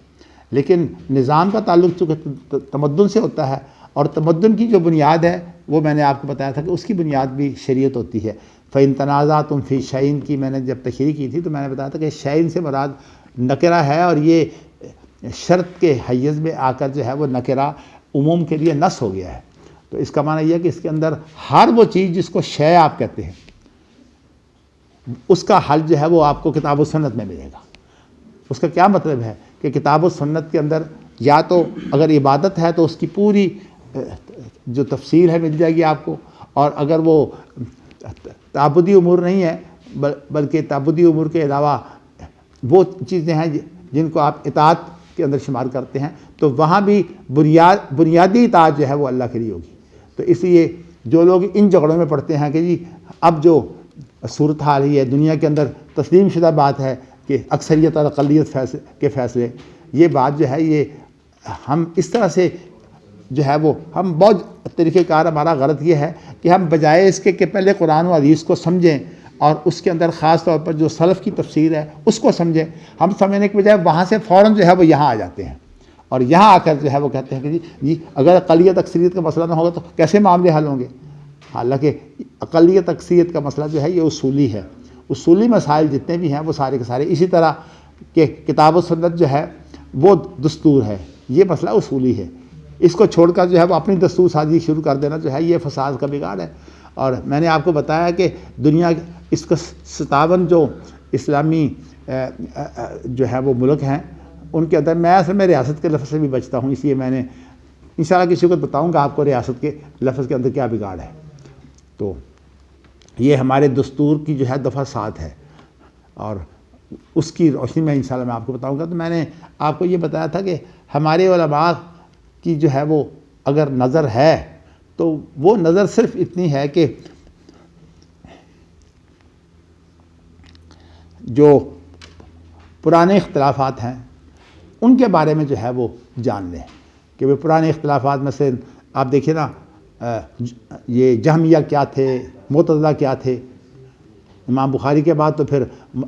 لیکن نظام کا تعلق چونکہ تمدن سے ہوتا ہے، اور تمدن کی جو بنیاد ہے وہ میں نے آپ کو بتایا تھا کہ اس کی بنیاد بھی شریعت ہوتی ہے. فَإِن تَنَازَعْتُمْ فِي شَيْءٍ کی میں نے جب تشریح کی تھی تو میں نے بتایا تھا کہ شَيْءٍ سے مراد نکرہ ہے، اور یہ شرط کے حیز میں آ کر جو ہے وہ نکرہ عموم کے لیے نص ہو گیا ہے. تو اس کا معنی یہ ہے کہ اس کے اندر ہر وہ چیز جس کو شے آپ کہتے ہیں اس کا حل جو ہے وہ آپ کو کتاب و سنت میں ملے گا. اس کا کیا مطلب ہے کہ کتاب و سنت کے اندر یا تو اگر عبادت ہے تو اس کی پوری جو تفصیل ہے مل جائے گی آپ کو، اور اگر وہ تعبدی امور نہیں ہے بلکہ تعبدی امور کے علاوہ وہ چیزیں ہیں جن کو آپ اطاعت کے اندر شمار کرتے ہیں تو وہاں بھی بنیادی اطاعت جو ہے وہ اللہ کے لیے ہوگی. تو اس لیے جو لوگ ان جھگڑوں میں پڑتے ہیں کہ جی اب جو صورتحال ہی ہے دنیا کے اندر تسلیم شدہ بات ہے کہ اکثریت اور اقلیت کے فیصلے، یہ بات جو ہے یہ ہم اس طرح سے جو ہے وہ ہم بہت طریقہ کار ہمارا غلط یہ ہے کہ ہم بجائے اس کے کہ پہلے قرآن و حدیث کو سمجھیں اور اس کے اندر خاص طور پر جو سلف کی تفسیر ہے اس کو سمجھیں، ہم سمجھنے کے بجائے وہاں سے فوراً جو ہے وہ یہاں آ جاتے ہیں اور یہاں آ کر جو ہے وہ کہتے ہیں کہ جی اگر اقلیت اکثریت کا مسئلہ نہ ہوگا تو کیسے معاملے حل ہوں گے. حالانکہ اقلیت اکثریت کا مسئلہ جو ہے یہ اصولی ہے. اصولی مسائل جتنے بھی ہیں وہ سارے کے سارے اسی طرح کہ کتاب و سنت جو ہے وہ دستور ہے، یہ مسئلہ اصولی ہے. اس کو چھوڑ کر جو ہے وہ اپنی دستور سازی شروع کر دینا جو ہے یہ فساد کا بگاڑ ہے. اور میں نے آپ کو بتایا کہ دنیا اس کا 57 جو اسلامی جو ہے وہ ملک ہیں ان کے اندر میں اصل میں ریاست کے لفظ سے بھی بچتا ہوں، اس لیے میں نے انشاءاللہ کسی وقت بتاؤں گا آپ کو ریاست کے لفظ کے اندر کیا بگاڑ ہے. تو یہ ہمارے دستور کی جو ہے دفعہ 7 ہے اور اس کی روشنی میں انشاءاللہ میں آپ کو بتاؤں گا. تو میں نے آپ کو یہ بتایا تھا کہ ہمارے علماء کی جو ہے وہ اگر نظر ہے تو وہ نظر صرف اتنی ہے کہ جو پرانے اختلافات ہیں ان کے بارے میں جو ہے وہ جان لیں کہ وہ پرانے اختلافات میں سے آپ دیکھیے نا یہ جہمیہ کیا تھے، معتزلہ کیا تھے. امام بخاری کے بعد تو پھر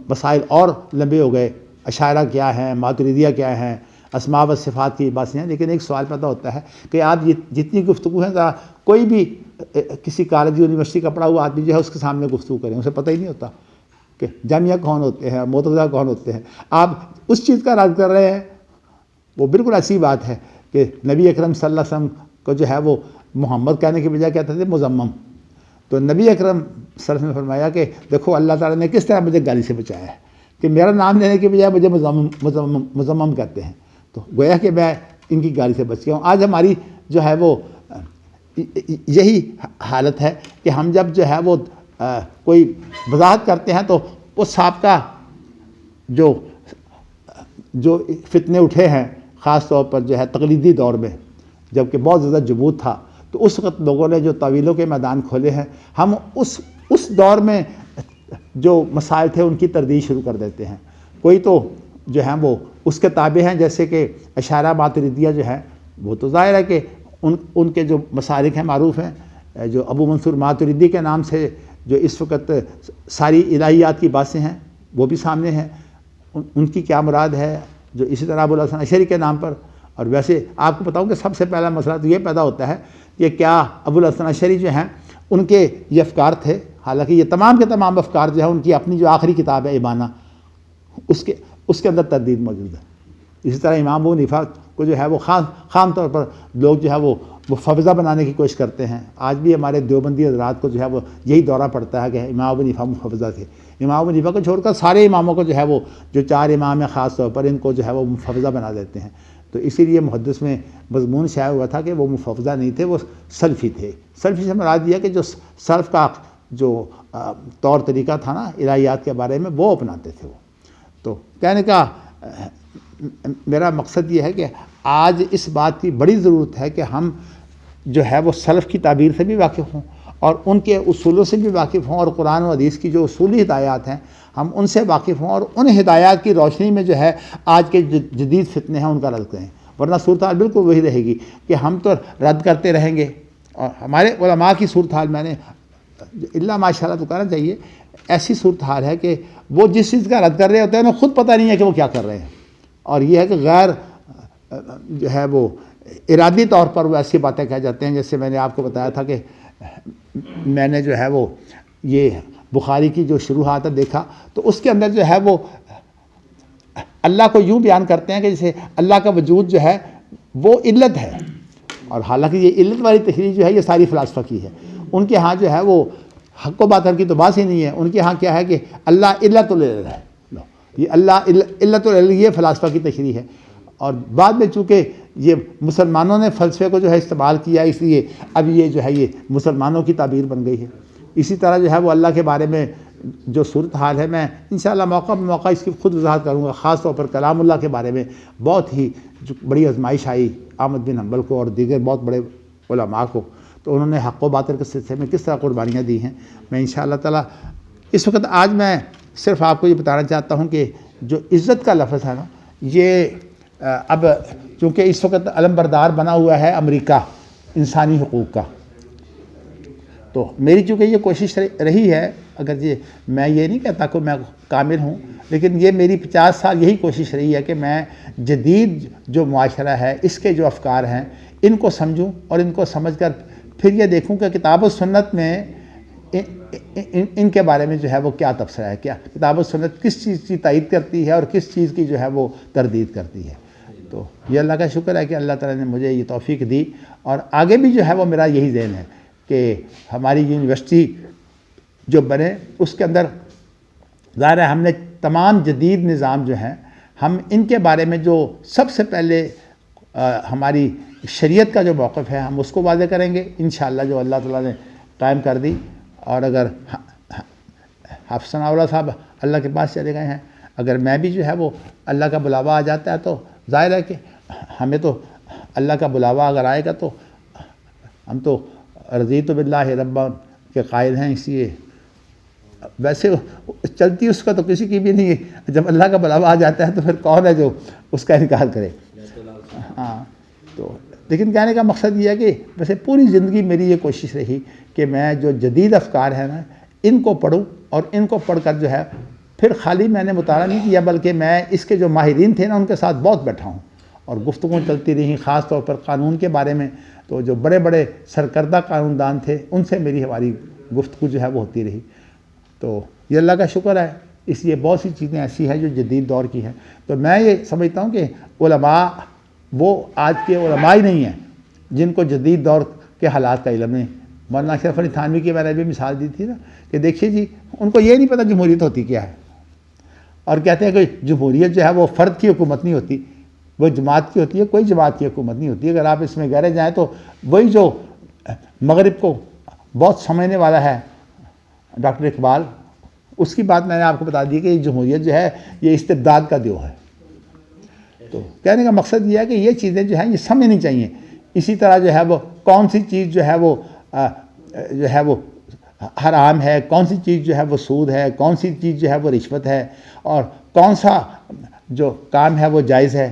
مسائل اور لمبے ہو گئے، اشاعرہ کیا ہیں، ماتریدیہ کیا ہیں، اسماء و صفات کی باتیں ہیں. لیکن ایک سوال پیدا ہوتا ہے کہ آپ جتنی گفتگو ہے ذرا کوئی بھی کسی کالج یونیورسٹی کا پڑھا ہوا آدمی جو ہے اس کے سامنے گفتگو کریں، اسے پتہ ہی نہیں ہوتا کہ جامعہ کون ہوتے ہیں، معتزلہ کون ہوتے ہیں. آپ اس چیز کا رد کر رہے ہیں. وہ بالکل ایسی بات ہے کہ نبی اکرم صلی اللہ علیہ وسلم کو جو ہے وہ محمد کہنے کے بجائے کہتے تھے مزمم. تو نبی اکرم صلی اللہ علیہ وسلم نے فرمایا کہ دیکھو اللہ تعالیٰ نے کس طرح مجھے گالی سے بچایا ہے کہ میرا نام لینے کے بجائے مجھے مزمم کہتے ہیں. تو گویا کہ میں ان کی گالی سے بچ گیا ہوں. آج ہماری جو ہے وہ یہی حالت ہے کہ ہم جب جو ہے وہ کوئی وضاحت کرتے ہیں تو وہ سابقہ جو فتنے اٹھے ہیں خاص طور پر جو ہے تقلیدی دور میں جب کہ بہت زیادہ جمود تھا تو اس وقت لوگوں نے جو طویلوں کے میدان کھولے ہیں ہم اس دور میں جو مسائل تھے ان کی تردید شروع کر دیتے ہیں. کوئی تو جو ہیں وہ اس کے تابع ہیں جیسے کہ اشاعرہ ماتریدیہ جو ہے وہ تو ظاہر ہے کہ ان کے جو مسالک ہیں معروف ہیں. جو ابو منصور ماتریدی کے نام سے جو اس وقت ساری الہیات کی باتیں ہیں وہ بھی سامنے ہیں. ان کی کیا مراد ہے جو اسی طرح ابو الحسن اشعری کے نام پر. اور ویسے آپ کو بتاؤں کہ سب سے پہلا مسئلہ تو یہ پیدا ہوتا ہے کہ کیا ابو الحسن اشعری جو ہیں ان کے یہ افکار تھے. حالانکہ یہ تمام کے تمام افکار جو ہے ان کی اپنی جو آخری کتاب ہے ایبانہ اس کے اندر تردید موجود ہے. اسی طرح امام ابو حنیفہ کو جو ہے وہ خام طور پر لوگ جو ہے وہ مفوضہ بنانے کی کوشش کرتے ہیں. آج بھی ہمارے دیوبندی حضرات کو جو ہے وہ یہی دورہ پڑتا ہے کہ امام ابو حنیفہ مفوضہ تھے. امام ابو حنیفہ کو چھوڑ کر سارے اماموں کو جو ہے وہ جو 4 امام ہیں خاص طور پر ان کو جو ہے وہ مفوضہ بنا دیتے ہیں. تو اسی لیے محدث میں مضمون شائع ہوا تھا کہ وہ مفوضہ نہیں تھے، وہ سلفی تھے۔ سلفی سے مراد یہ کہ جو سلف کا جو طور طریقہ تھا نا الہیات کے بارے میں وہ اپناتے تھے وہ۔ تو کہنے کا میرا مقصد یہ ہے کہ آج اس بات کی بڑی ضرورت ہے کہ ہم جو ہے وہ سلف کی تعبیر سے بھی واقف ہوں اور ان کے اصولوں سے بھی واقف ہوں، اور قرآن و حدیث کی جو اصولی ہدایات ہیں ہم ان سے واقف ہوں، اور ان ہدایات کی روشنی میں جو ہے آج کے جدید فتنے ہیں ان کا رد کریں، ورنہ صورتحال بالکل وہی رہے گی کہ ہم تو رد کرتے رہیں گے۔ اور ہمارے علماء کی صورتحال میں نے اللہ ماشاء اللہ تو کہنا چاہیے ایسی صورتحال ہے کہ وہ جس چیز کا رد کر رہے ہوتے ہیں انہیں خود پتہ نہیں ہے کہ وہ کیا کر رہے ہیں، اور یہ ہے کہ غیر جو ہے وہ ارادی طور پر وہ ایسی باتیں کہہ جاتے ہیں۔ جیسے میں نے آپ کو بتایا تھا کہ میں نے جو ہے وہ یہ بخاری کی جو شروحات دیکھا تو اس کے اندر جو ہے وہ اللہ کو یوں بیان کرتے ہیں کہ جیسے اللہ کا وجود جو ہے وہ علت ہے، اور حالانکہ یہ علت والی تشریح جو ہے یہ ساری فلاسفہ کی ہے۔ ان کے ہاں جو ہے وہ حق و باطل کی تو بات ہی نہیں ہے، ان کے ہاں کیا ہے کہ اللہ علت العلت ہے، یہ اللہ علت العلت یہ فلاسفہ کی تشریح ہے۔ اور بعد میں چونکہ یہ مسلمانوں نے فلسفے کو جو ہے استعمال کیا، اس لیے اب یہ جو ہے یہ مسلمانوں کی تعبیر بن گئی ہے۔ اسی طرح جو ہے وہ اللہ کے بارے میں جو صورتحال ہے میں انشاءاللہ موقع بہ موقع اس کی خود وضاحت کروں گا، خاص طور پر کلام اللہ کے بارے میں بہت ہی جو بڑی آزمائش آئی احمد بن حنبل کو اور دیگر بہت بڑے علماء کو، تو انہوں نے حق و باطل کے سلسلے میں کس طرح قربانیاں دی ہیں۔ میں انشاءاللہ تعالیٰ اس وقت آج میں صرف آپ کو یہ بتانا چاہتا ہوں کہ جو عزت کا لفظ ہے نا، یہ اب چونکہ اس وقت علم بردار بنا ہوا ہے امریکہ انسانی حقوق کا، تو میری چونکہ یہ کوشش رہی ہے، اگر یہ میں یہ نہیں کہتا کہ میں کامل ہوں، لیکن یہ میری 50 سال یہی کوشش رہی ہے کہ میں جدید جو معاشرہ ہے اس کے جو افکار ہیں ان کو سمجھوں، اور ان کو سمجھ کر پھر یہ دیکھوں کہ کتاب و سنت میں ان کے بارے میں جو ہے وہ کیا تبصرہ ہے، کیا کتاب و سنت کس چیز کی تائید کرتی ہے اور کس چیز کی جو ہے وہ تردید کرتی ہے۔ تو یہ اللہ کا شکر ہے کہ اللہ تعالیٰ نے مجھے یہ توفیق دی، اور آگے بھی جو ہے وہ میرا یہی ذہن ہے کہ ہماری یونیورسٹی جو بنے اس کے اندر ظاہر ہے ہم نے تمام جدید نظام جو ہیں ہم ان کے بارے میں جو سب سے پہلے ہماری شریعت کا جو موقف ہے ہم اس کو واضح کریں گے انشاءاللہ، جو اللہ تعالیٰ نے قائم کر دی۔ اور اگر حافظ ثناء اللہ صاحب اللہ کے پاس چلے گئے ہیں، اگر میں بھی جو ہے وہ اللہ کا بلاوا آ جاتا ہے تو ظاہر ہے کہ ہمیں تو اللہ کا بلاوا اگر آئے گا تو ہم تو رضیت باللہ ربا کے قائل ہیں، اس لیے ویسے چلتی اس کا تو کسی کی بھی نہیں ہے، جب اللہ کا بلاوا آ جاتا ہے تو پھر کون ہے جو اس کا انکار کرے۔ ہاں تو لیکن کہنے کا مقصد یہ ہے کہ ویسے پوری زندگی میری یہ کوشش رہی کہ میں جو جدید افکار ہیں نا ان کو پڑھوں، اور ان کو پڑھ کر جو ہے پھر خالی میں نے مطالعہ نہیں کیا بلکہ میں اس کے جو ماہرین تھے نا ان کے ساتھ بہت بیٹھا ہوں، اور گفتگو چلتی رہی خاص طور پر قانون کے بارے میں، تو جو بڑے بڑے سرکردہ قانون دان تھے ان سے میری ہماری گفتگو جو ہے وہ ہوتی رہی۔ تو یہ اللہ کا شکر ہے، اس لیے بہت سی چیزیں ایسی ہیں جو جدید دور کی ہیں۔ تو میں یہ سمجھتا ہوں کہ علماء وہ آج کے علماء ہی نہیں ہیں جن کو جدید دور کے حالات کا علم نہیں۔ مولانا اشرف علی تھانوی کی میں نے بھی مثال دی تھی نا کہ دیکھیے جی ان کو یہ نہیں پتہ جمہوریت ہوتی کیا ہے، اور کہتے ہیں کہ جمہوریت جو ہے وہ فرد کی حکومت نہیں ہوتی، وہ جماعت کی ہوتی ہے، کوئی جماعت کی حکومت نہیں ہوتی۔ اگر آپ اس میں گہرے جائیں تو وہی جو مغرب کو بہت سمجھنے والا ہے ڈاکٹر اقبال، اس کی بات میں نے آپ کو بتا دی کہ یہ جمہوریت جو ہے یہ استبداد کا دیو ہے۔ تو کہنے کا مقصد یہ ہے کہ یہ چیزیں جو ہیں یہ سمجھنی چاہیے۔ اسی طرح جو ہے وہ کون سی چیز جو ہے وہ حرام ہے، کون سی چیز جو ہے وہ سود ہے، کون سی چیز جو ہے وہ رشوت ہے، اور کون سا جو کام ہے وہ جائز ہے۔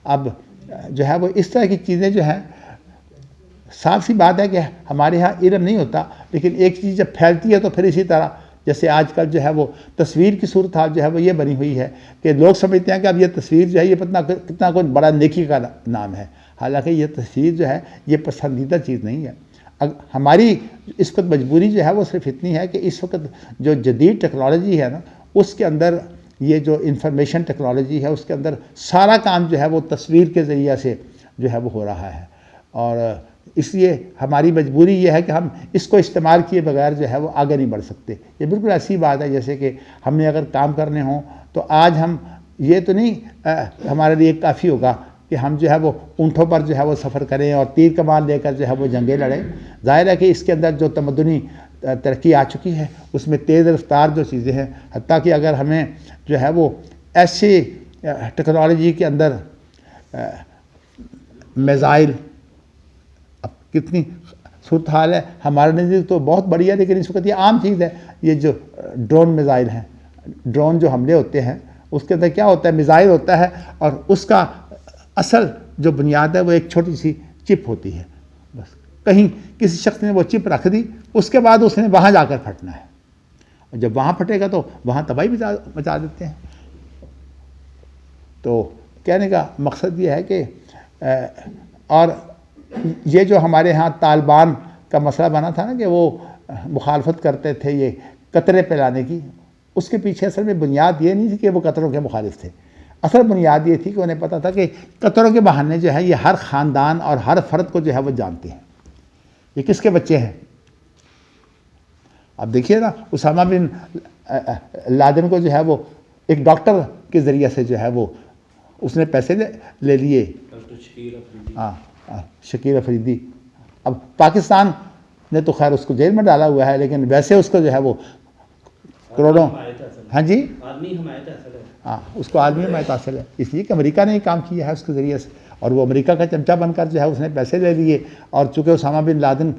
اب جو ہے وہ اس طرح کی چیزیں جو ہیں، صاف سی بات ہے کہ ہمارے ہاں علم نہیں ہوتا، لیکن ایک چیز جب پھیلتی ہے تو پھر اسی طرح جیسے آج کل جو ہے وہ تصویر کی صورتحال جو ہے وہ یہ بنی ہوئی ہے کہ لوگ سمجھتے ہیں کہ اب یہ تصویر جو ہے یہ کتنا کوئی بڑا نیکی کا نام ہے، حالانکہ یہ تصویر جو ہے یہ پسندیدہ چیز نہیں ہے۔ ہماری اس وقت مجبوری جو ہے وہ صرف اتنی ہے کہ اس وقت جو جدید ٹیکنالوجی ہے نا اس کے اندر یہ جو انفارمیشن ٹیکنالوجی ہے اس کے اندر سارا کام جو ہے وہ تصویر کے ذریعہ سے جو ہے وہ ہو رہا ہے، اور اس لیے ہماری مجبوری یہ ہے کہ ہم اس کو استعمال کیے بغیر جو ہے وہ آگے نہیں بڑھ سکتے۔ یہ بالکل ایسی بات ہے جیسے کہ ہم نے اگر کام کرنے ہوں تو آج ہم یہ تو نہیں ہمارے لیے کافی ہوگا کہ ہم جو ہے وہ اونٹوں پر جو ہے وہ سفر کریں اور تیر کمان لے کر جو ہے وہ جنگیں لڑیں. ظاہر ہے کہ اس کے اندر جو تمدنی ترقی آ چکی ہے اس میں تیز رفتار جو چیزیں ہیں، حتیٰ کہ اگر ہمیں جو ہے وہ ایسی ٹیکنالوجی کے اندر میزائل، اب کتنی صورتحال ہے ہمارے نزدیک تو بہت بڑی ہے، لیکن اس وقت یہ عام چیز ہے. یہ جو ڈرون میزائل ہیں، ڈرون جو حملے ہوتے ہیں اس کے اندر کیا ہوتا ہے، میزائل ہوتا ہے اور اس کا اصل جو بنیاد ہے وہ ایک چھوٹی سی چپ ہوتی ہے. بس کہیں کسی شخص نے وہ چپ رکھ دی، اس کے بعد اس نے وہاں جا کر پھٹنا ہے، اور جب وہاں پھٹے گا تو وہاں تباہی مچا دیتے ہیں. تو کہنے کا مقصد یہ ہے کہ اور یہ جو ہمارے ہاں طالبان کا مسئلہ بنا تھا نا کہ وہ مخالفت کرتے تھے یہ قطرے پلانے کی، اس کے پیچھے اصل میں بنیاد یہ نہیں تھی کہ وہ قطروں کے مخالف تھے. اصل بنیاد یہ تھی کہ انہیں پتہ تھا کہ قطروں کے بہانے جو ہے یہ ہر خاندان اور ہر فرد کو جو ہے وہ جانتے ہیں یہ کس کے بچے ہیں. اب دیکھیے نا، اسامہ بن لادن کو جو ہے وہ ایک ڈاکٹر کے ذریعے سے جو ہے وہ اس نے پیسے لے لیے. ہاں، شکیل افریدی. اب پاکستان نے تو خیر اس کو جیل میں ڈالا ہوا ہے، لیکن ویسے اس کو جو ہے وہ کروڑوں، ہاں جی، ہاں، اس کو عالمی حمایت حاصل ہے، اس لیے کہ امریکہ نے یہ کام کیا ہے اس کے ذریعے سے، اور وہ امریکہ کا چمچہ بن کر جو ہے اس نے پیسے لے لیے. اور چونکہ اسامہ بن لادن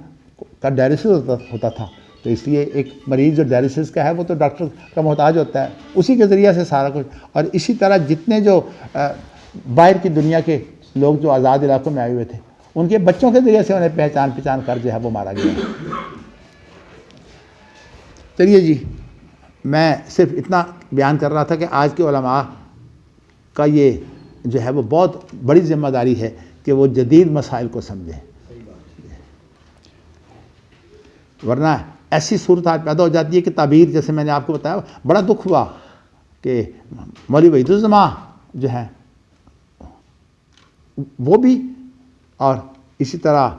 کا ڈائلسس ہوتا تھا تو اس لیے ایک مریض جو ڈائلسس کا ہے وہ تو ڈاکٹر کا محتاج ہوتا ہے، اسی کے ذریعے سے سارا کچھ. اور اسی طرح جتنے جو باہر کی دنیا کے لوگ جو آزاد علاقوں میں آئے ہوئے تھے ان کے بچوں کے ذریعے سے انہیں پہچان کر جو ہے وہ مارا گیا. چلیے جی، میں صرف اتنا بیان کر رہا تھا کہ آج کے علماء کا یہ جو ہے وہ بہت بڑی ذمہ داری ہے کہ وہ جدید مسائل کو سمجھیں، ورنہ ایسی صورتحال پیدا ہو جاتی ہے کہ تعبیر، جیسے میں نے آپ کو بتایا، بڑا دکھ ہوا کہ مولوی وحید الزماں جو ہیں وہ بھی اور اسی طرح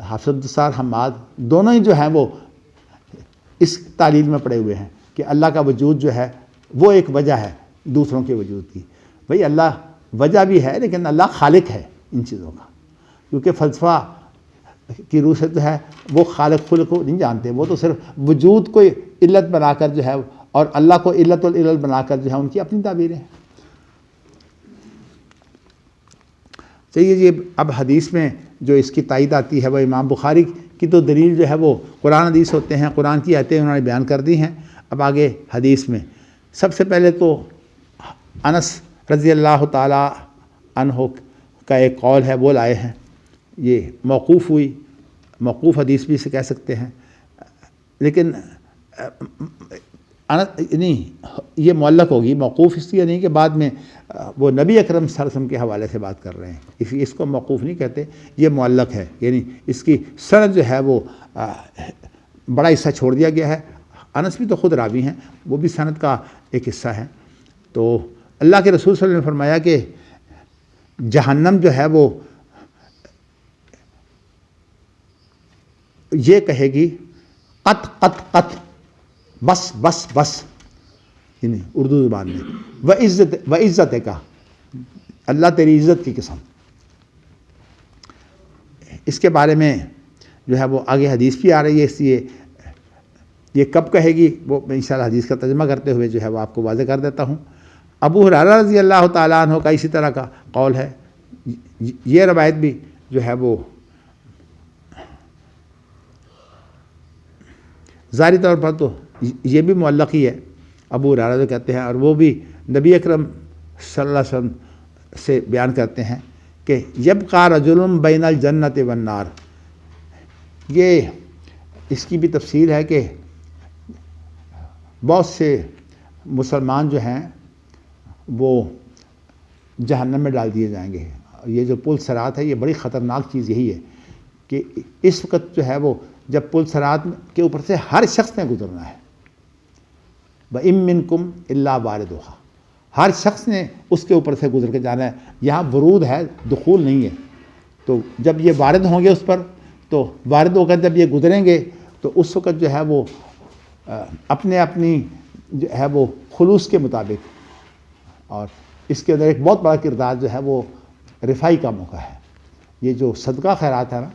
حافظ عبدالستار حماد دونوں ہی جو ہیں وہ اس تعلیل میں پڑے ہوئے ہیں کہ اللہ کا وجود جو ہے وہ ایک وجہ ہے دوسروں کے وجود کی. بھئی اللہ وجہ بھی ہے لیکن اللہ خالق ہے ان چیزوں کا، کیونکہ فلسفہ کی روح سے جو ہے وہ خالق خلق کو نہیں جانتے، وہ تو صرف وجود کو علت بنا کر جو ہے اور اللہ کو علت العلل بنا کر جو ہے ان کی اپنی تعبیریں ہیں. چلیے جی، اب حدیث میں جو اس کی تائید آتی ہے وہ امام بخاری کی تو دلیل جو ہے وہ قرآن حدیث ہوتے ہیں، قرآن کی آیتیں انہوں نے بیان کر دی ہیں. اب آگے حدیث میں سب سے پہلے تو انس رضی اللہ تعالیٰ عنہ کا ایک قول ہے وہ لائے ہیں. یہ موقوف ہوئی، موقوف حدیث بھی اسے کہہ سکتے ہیں، لیکن نہیں، یہ معلق ہوگی. موقوف اس لیے نہیں کہ بعد میں وہ نبی اکرم صلی اللہ علیہ وسلم کے حوالے سے بات کر رہے ہیں، اس کو موقوف نہیں کہتے، یہ معلق ہے، یعنی اس کی سند جو ہے وہ بڑا حصہ چھوڑ دیا گیا ہے. انس بھی تو خود راوی ہیں، وہ بھی سند کا ایک حصہ ہے. تو اللہ کے رسول صلی اللہ علیہ وسلم نے فرمایا کہ جہنم جو ہے وہ یہ کہے گی قط قط قط، بس بس بس، یعنی اردو زبان میں و عزت کا، اللہ تیری عزت کی قسم. اس کے بارے میں جو ہے وہ آگے حدیث بھی آ رہی ہے، اس لیے یہ کب کہے گی وہ میں انشاءاللہ حدیث کا ترجمہ کرتے ہوئے جو ہے وہ آپ کو واضح کر دیتا ہوں. ابو ہریرہ رضی اللہ تعالیٰ عنہ کا اسی طرح کا قول ہے. یہ روایت بھی جو ہے وہ ظاہری طور پر تو یہ بھی معلق ہی ہے، ابو ہریرہ جو کہتے ہیں، اور وہ بھی نبی اکرم صلی اللہ علیہ وسلم سے بیان کرتے ہیں کہ یبقى رجل بین الجنت والنار. یہ اس کی بھی تفسیر ہے کہ بہت سے مسلمان جو ہیں وہ جہنم میں ڈال دیے جائیں گے. یہ جو پل صراط ہے یہ بڑی خطرناک چیز یہی ہے کہ اس وقت جو ہے وہ جب پل صراط کے اوپر سے ہر شخص نے گزرنا ہے، وَإِن مِّنكُمْ إِلَّا وَارِدُهَا، ہر شخص نے اس کے اوپر سے گزر کے جانا ہے. یہاں ورود ہے، دخول نہیں ہے. تو جب یہ وارد ہوں گے اس پر، تو وارد ہو کر جب یہ گزریں گے تو اس وقت جو ہے وہ اپنی جو ہے وہ خلوص کے مطابق اور اس کے اندر ایک بہت بڑا کردار جو ہے وہ رفائی کاموں کا ہے. یہ جو صدقہ خیرات ہے نا،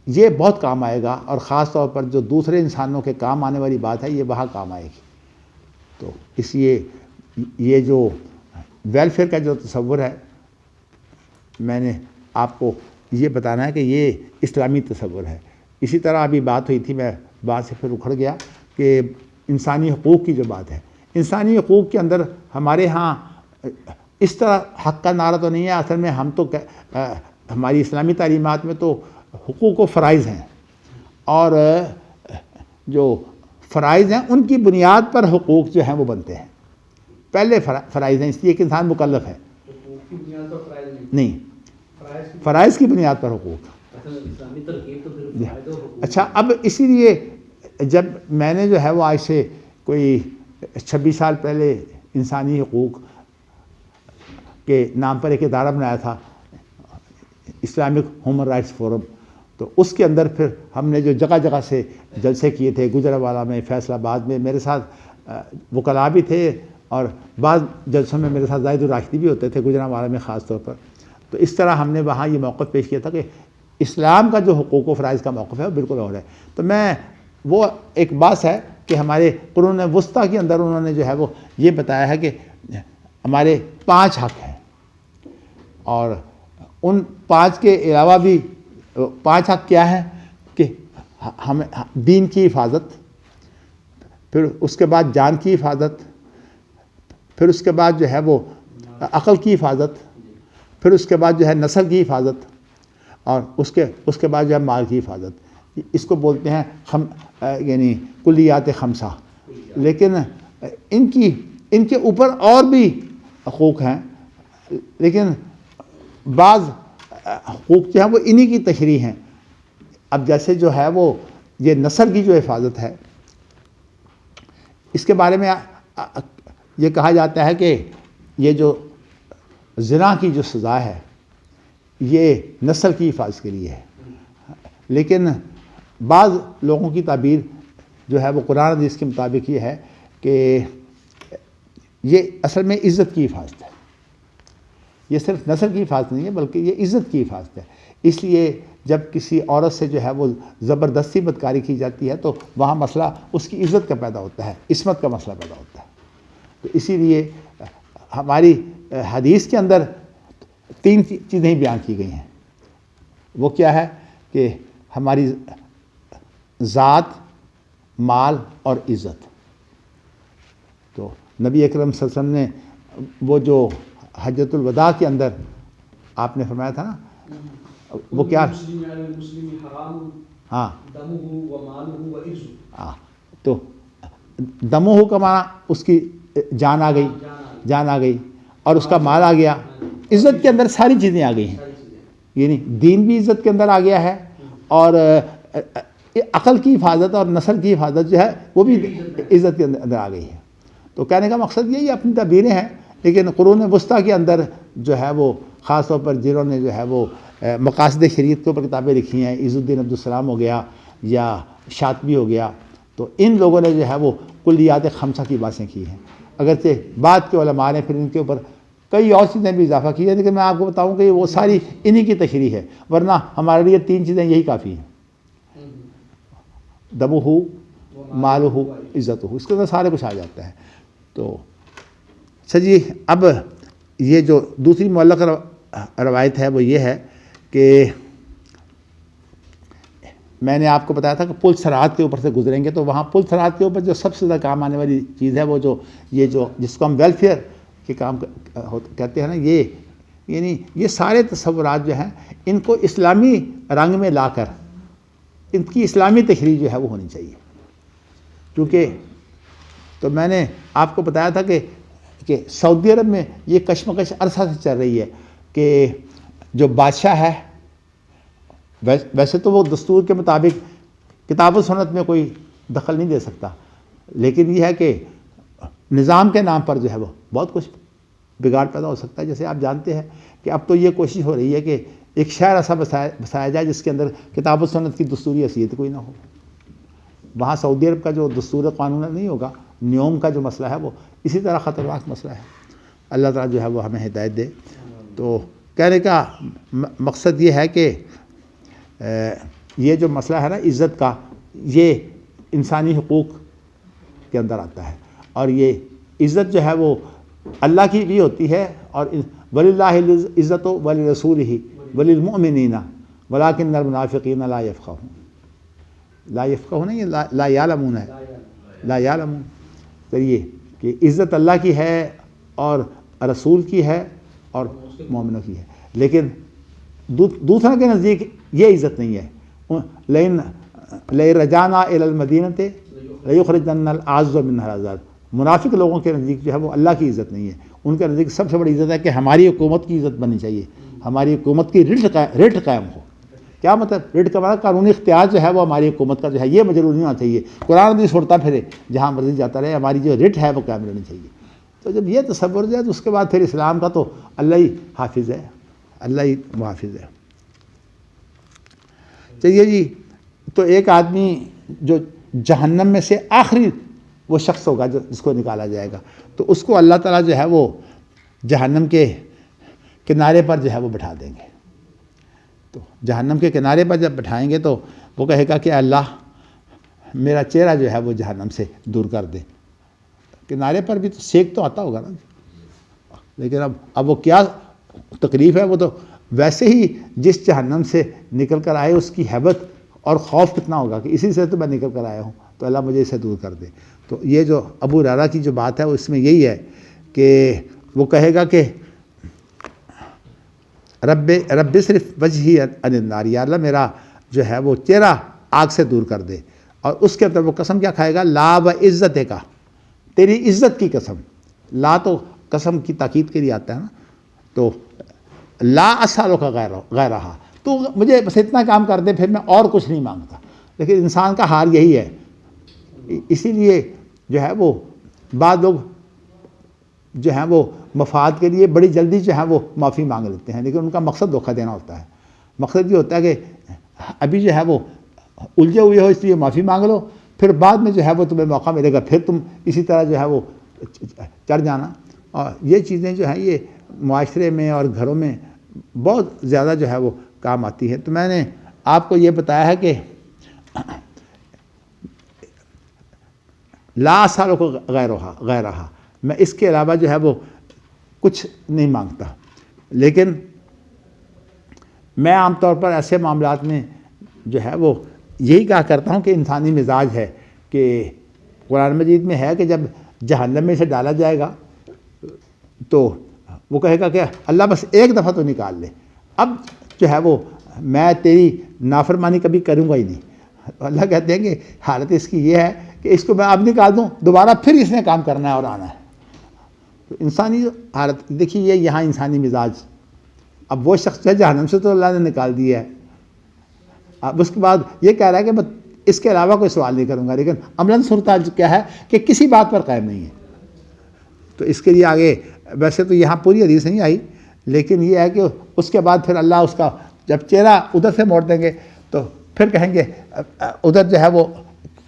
یہ بہت کام آئے گا، اور خاص طور پر جو دوسرے انسانوں کے کام آنے والی بات ہے یہ وہاں کام آئے گی. تو اس لیے یہ جو ویلفیئر کا جو تصور ہے، میں نے آپ کو یہ بتانا ہے کہ یہ اسلامی تصور ہے. اسی طرح ابھی بات ہوئی تھی، میں بات سے پھر اکھڑ گیا، کہ انسانی حقوق کی جو بات ہے، انسانی حقوق کے اندر ہمارے ہاں اس طرح حق کا نعرہ تو نہیں ہے. اصل میں ہم تو ہماری اسلامی تعلیمات میں تو حقوق و فرائض ہیں، اور جو فرائض ہیں ان کی بنیاد پر حقوق جو ہیں وہ بنتے ہیں. پہلے فرائض ہیں، اس لیے کہ انسان مکلف ہے. حقوق کی بنیاد پر فرائض نہیں، فرائض کی بنیاد پر حقوق. اسلامی ترکیب تو پھر فائدہ حقوق. اچھا، اب اسی لیے جب میں نے جو ہے وہ آج سے کوئی 26 سال پہلے انسانی حقوق کے نام پر ایک ادارہ بنایا تھا، اسلامک ہیومن رائٹس فورم، تو اس کے اندر پھر ہم نے جو جگہ جگہ سے جلسے کیے تھے، گجرانوالہ میں، فیصل آباد میں، میرے ساتھ وکلاء بھی تھے، اور بعض جلسوں میں میرے ساتھ زاہد الراشدی بھی ہوتے تھے، گجرانوالہ میں خاص طور پر. تو اس طرح ہم نے وہاں یہ موقف پیش کیا تھا کہ اسلام کا جو حقوق و فرائض کا موقف ہے وہ بالکل اور ہے. تو میں وہ ایک بات ہے کہ ہمارے قرون وسطیٰ کے اندر انہوں نے جو ہے وہ یہ بتایا ہے کہ ہمارے 5 حق ہیں، اور ان 5 کے علاوہ بھی 5 حق کیا ہیں کہ ہمیں دین کی حفاظت، پھر اس کے بعد جان کی حفاظت، پھر اس کے بعد جو ہے وہ عقل کی حفاظت، پھر اس کے بعد جو ہے نسل کی حفاظت، اور اس کے بعد جو ہے مال کی حفاظت. اس کو بولتے ہیں یعنی کلیات 5. لیکن ان کے اوپر اور بھی حقوق ہیں، لیکن بعض حقوق جو ہیں وہ انہی کی تشریح ہیں. اب جیسے جو ہے وہ یہ نسل کی جو حفاظت ہے، اس کے بارے میں یہ کہا جاتا ہے کہ یہ جو زنا کی جو سزا ہے یہ نسل کی حفاظت کے لیے ہے. لیکن بعض لوگوں کی تعبیر جو ہے وہ قرآن حدیث کے مطابق یہ ہے کہ یہ اصل میں عزت کی حفاظت ہے. یہ صرف نسل کی حفاظت نہیں ہے بلکہ یہ عزت کی حفاظت ہے. اس لیے جب کسی عورت سے جو ہے وہ زبردستی بدکاری کی جاتی ہے تو وہاں مسئلہ اس کی عزت کا پیدا ہوتا ہے، عصمت کا مسئلہ پیدا ہوتا ہے. تو اسی لیے ہماری حدیث کے اندر 3 چیزیں بیان کی گئی ہیں. وہ کیا ہے کہ ہماری ذات، مال اور عزت. تو نبی اکرم صلی اللہ علیہ وسلم نے وہ جو حجۃ الوداع کے اندر آپ نے فرمایا تھا نا، وہ کیا؟ ہاں، تو دمہ کا معنی اس کی جان آ گئی اور اس کا مال آ گیا. عزت کے اندر ساری چیزیں آ گئی ہیں، یعنی دین بھی عزت کے اندر آ گیا ہے، اور عقل کی حفاظت اور نسل کی حفاظت جو ہے وہ بھی عزت کے اندر آ گئی ہے. تو کہنے کا مقصد یہی اپنی تعبیریں ہیں، لیکن قرون وسطیٰ کے اندر جو ہے وہ خاص طور پر جنہوں نے جو ہے وہ مقاصد شریعت کے اوپر کتابیں لکھی ہیں، عز الدین عبدالسلام ہو گیا یا شاطبی ہو گیا، تو ان لوگوں نے جو ہے وہ کلیات 5 کی باتیں کی ہیں. اگرچہ بعد کے علماء نے پھر ان کے اوپر کئی اور چیزیں بھی اضافہ کی ہیں، لیکن میں آپ کو بتاؤں کہ وہ ساری انہی کی تشریح ہے، ورنہ ہمارے لیے 3 چیزیں یہی کافی ہیں: دمہ، مالہ، عزت. اس کے اندر سارے کچھ آ جاتا ہے. تو اچھا جی، اب یہ جو دوسری معلق روایت ہے وہ یہ ہے کہ میں نے آپ کو بتایا تھا کہ پل صراط کے اوپر سے گزریں گے، تو وہاں پل صراط کے اوپر جو سب سے زیادہ کام آنے والی چیز ہے وہ جو جس کو ہم ویلفیئر کے کام کہتے ہیں نا، یعنی یہ سارے تصورات جو ہیں ان کو اسلامی رنگ میں لا کر ان کی اسلامی تشریح جو ہے وہ ہونی چاہیے. کیونکہ تو میں نے آپ کو بتایا تھا کہ سعودی عرب میں یہ کشمکش عرصہ سے چل رہی ہے کہ جو بادشاہ ہے، ویسے تو وہ دستور کے مطابق کتاب و سنت میں کوئی دخل نہیں دے سکتا، لیکن یہ ہے کہ نظام کے نام پر جو ہے وہ بہت کچھ بگاڑ پیدا ہو سکتا ہے. جیسے آپ جانتے ہیں کہ اب تو یہ کوشش ہو رہی ہے کہ ایک شہر ایسا بسایا جائے جس کے اندر کتاب و سنت کی دستوری حیثیت کوئی نہ ہو. وہاں سعودی عرب کا جو دستور قانون نہیں ہوگا، نیوم کا جو مسئلہ ہے وہ اسی طرح خطرناک مسئلہ ہے. اللہ تعالیٰ جو ہے وہ ہمیں ہدایت دے۔ تو کہنے کا مقصد یہ ہے کہ یہ جو مسئلہ ہے نا عزت کا، یہ انسانی حقوق کے اندر آتا ہے، اور یہ عزت جو ہے وہ اللہ کی بھی ہوتی ہے، اور وَلِلَّهِ الْعِزَّةُ وَلِرَسُولِهِ وَلِلْمُؤْمِنِينَ وَلَكِنَّ الْمُنَافِقِينَ لَا يَفْقَهُونَ۔ لا يفقهون یہ لا يعلمون ہے، لا يعلمون۔ تو یہ کہ عزت اللہ کی ہے اور رسول کی ہے اور مومنوں کی ہے، لیکن دوسروں کے نزدیک یہ عزت نہیں ہے۔ لیکن رجعنا الی المدینۃ لیخرجن الاعز منها الاذل، منافق لوگوں کے نزدیک جو ہے وہ اللہ کی عزت نہیں ہے، ان کے نزدیک سب سے بڑی عزت ہے کہ ہماری حکومت کی عزت بننی چاہیے، ہماری حکومت کی رٹ قائم ہو۔ کیا مطلب رٹ کا مطلب قانونی اختیار جو ہے وہ ہماری حکومت کا جو ہے یہ مجروح نہیں ہونا چاہیے، قرآن بھی چھوڑتا پھرے جہاں مرضی جاتا رہے، ہماری جو رٹ ہے وہ قائم رہنی چاہیے۔ تو جب یہ تصور جو ہے تو اس کے بعد پھر اسلام کا تو اللہ ہی حافظ ہے، اللہ ہی محافظ ہے۔ چلیے جی، تو ایک آدمی جو جہنم میں سے آخری وہ شخص ہوگا جس کو نکالا جائے گا، تو اس کو اللہ تعالیٰ جو ہے وہ جہنم کے کنارے پر جو ہے وہ بٹھا دیں گے۔ تو جہنم کے کنارے پر جب بٹھائیں گے تو وہ کہے گا کہ اللہ میرا چہرہ جو ہے وہ جہنم سے دور کر دے۔ کنارے پر بھی تو سیک تو آتا ہوگا نا، لیکن اب وہ کیا تکلیف ہے، وہ تو ویسے ہی جس جہنم سے نکل کر آئے اس کی ہیبت اور خوف کتنا ہوگا کہ اسی سے تو میں نکل کر آیا ہوں، تو اللہ مجھے اسے دور کر دے۔ تو یہ جو ابو ہریرہ کی جو بات ہے وہ اس میں یہی ہے کہ وہ کہے گا کہ رب صرف وجہی عن النار، یا اللہ میرا جو ہے وہ چہرہ آگ سے دور کر دے۔ اور اس کے اندر وہ قسم کیا کھائے گا، لا و عزت کا، تیری عزت کی قسم۔ لا تو قسم کی تاکید کے لیے آتا ہے نا، تو لا اسالو کا غیرہ، تو مجھے بس اتنا کام کر دے، پھر میں اور کچھ نہیں مانگتا۔ لیکن انسان کا حال یہی ہے، اسی لیے جو ہے وہ بعض لوگ جو ہیں وہ مفاد کے لیے بڑی جلدی جو ہے وہ معافی مانگ لیتے ہیں، لیکن ان کا مقصد دھوکہ دینا ہوتا ہے۔ مقصد یہ ہوتا ہے کہ ابھی جو ہے وہ الجھے ہوئے ہو اس لیے معافی مانگ لو، پھر بعد میں جو ہے وہ تمہیں موقع ملے گا، پھر تم اسی طرح جو ہے وہ چڑھ جانا۔ اور یہ چیزیں جو ہیں یہ معاشرے میں اور گھروں میں بہت زیادہ جو ہے وہ کام آتی ہے۔ تو میں نے آپ کو یہ بتایا ہے کہ لا سالوں کو غیرہ، میں اس کے علاوہ جو ہے وہ کچھ نہیں مانگتا۔ لیکن میں عام طور پر ایسے معاملات میں جو ہے وہ یہی کہا کرتا ہوں کہ انسانی مزاج ہے کہ قرآن مجید میں ہے کہ جب جہنم میں سے ڈالا جائے گا تو وہ کہے گا کہ اللہ بس ایک دفعہ تو نکال لے، اب جو ہے وہ میں تیری نافرمانی کبھی کروں گا ہی نہیں۔ اللہ کہتے ہیں کہ حالت اس کی یہ ہے کہ اس کو میں اب نکال دوں، دوبارہ پھر اس نے کام کرنا ہے اور آنا ہے۔ تو انسانی حالت دیکھیے، یہ یہاں انسانی مزاج۔ اب وہ شخص جو ہے جہنم سے تو اللہ نے نکال دیا ہے، اب اس کے بعد یہ کہہ رہا ہے کہ میں اس کے علاوہ کوئی سوال نہیں کروں گا، لیکن عملاً صورتحال کیا ہے کہ کسی بات پر قائم نہیں ہے۔ تو اس کے لیے آگے ویسے تو یہاں پوری حدیث نہیں آئی، لیکن یہ ہے کہ اس کے بعد پھر اللہ اس کا جب چہرہ ادھر سے موڑ دیں گے تو پھر کہیں گے ادھر جو ہے وہ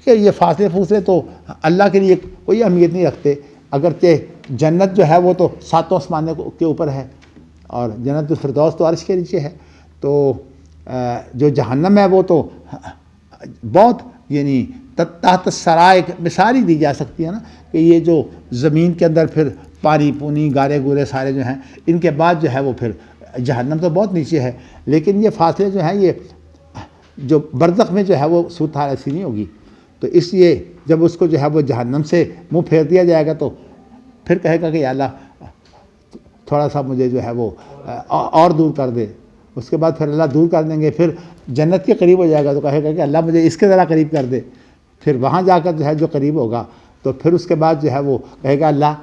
کہ یہ فاصلے تو اللہ کے لیے کوئی اہمیت نہیں رکھتے، اگرچہ جنت جو ہے وہ تو ساتوں آسمانوں کے اوپر ہے اور جنت الفردوس تو عرش کے نیچے ہے، تو جو جہنم ہے وہ تو بہت یعنی تحت سرائے مثال ہی دی جا سکتی ہے نا، کہ یہ جو زمین کے اندر پھر پانی پونی گارے گورے سارے جو ہیں، ان کے بعد جو ہے وہ پھر جہنم تو بہت نیچے ہے، لیکن یہ فاصلے جو ہیں یہ جو برزخ میں جو ہے وہ صورتحال ایسی نہیں ہوگی۔ تو اس لیے جب اس کو جو ہے وہ جہنم سے منہ پھیر دیا جائے گا تو پھر کہے گا کہ یا اللہ تھوڑا سا مجھے جو ہے وہ اور دور کر دے۔ اس کے بعد پھر اللہ دور کر دیں گے، پھر جنت کے قریب ہو جائے گا تو کہے گا کہ اللہ مجھے اس کے ذرا قریب کر دے، پھر وہاں جا کر جو ہے جو قریب ہوگا تو پھر اس کے بعد جو ہے وہ کہے گا اللہ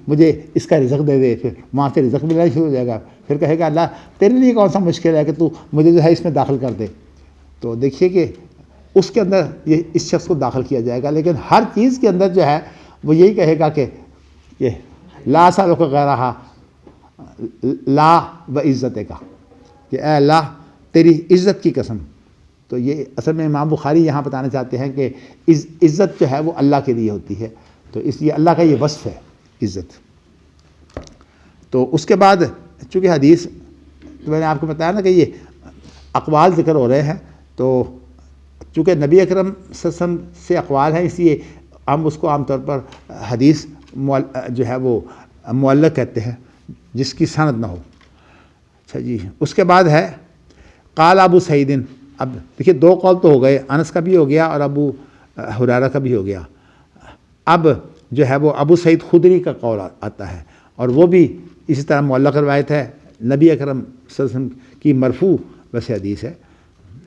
مجھے اس کا رزق دے دے، پھر وہاں سے رزق ملنا شروع ہو جائے گا، پھر کہے گا اللہ تیرے لیے کون سا مشکل ہے کہ تو مجھے جو ہے اس میں داخل کر دے۔ تو دیکھیے کہ اس کے اندر یہ اس شخص کو داخل کیا جائے گا، لیکن ہر چیز کے اندر جو ہے وہ یہی کہے گا کہ لا سالوں کو غیر رہا لا و عزت کا، کہ اے اللہ تیری عزت کی قسم۔ تو یہ اصل میں امام بخاری یہاں بتانا چاہتے ہیں کہ عزت جو ہے وہ اللہ کے لیے ہوتی ہے، تو اس لیے اللہ کا یہ وصف ہے عزت۔ تو اس کے بعد چونکہ حدیث تو میں نے آپ کو بتایا نا کہ یہ اقوال ذکر ہو رہے ہیں، تو چونکہ نبی اکرم صلی اللہ علیہ وسلم سے اقوال ہیں، اس لیے ہم اس کو عام طور پر حدیث جو ہے وہ معلق کہتے ہیں، جس کی سند نہ ہو۔ اچھا جی، اس کے بعد ہے قال ابو سعید۔ اب دیکھیے دو قول تو ہو گئے، انس کا بھی ہو گیا اور ابو ہریرہ کا بھی ہو گیا۔ اب جو ہے وہ ابو سعید خدری کا قول آتا ہے، اور وہ بھی اسی طرح معلق روایت ہے، نبی اکرم صلی اللہ علیہ وسلم کی مرفوع ویسے حدیث ہے۔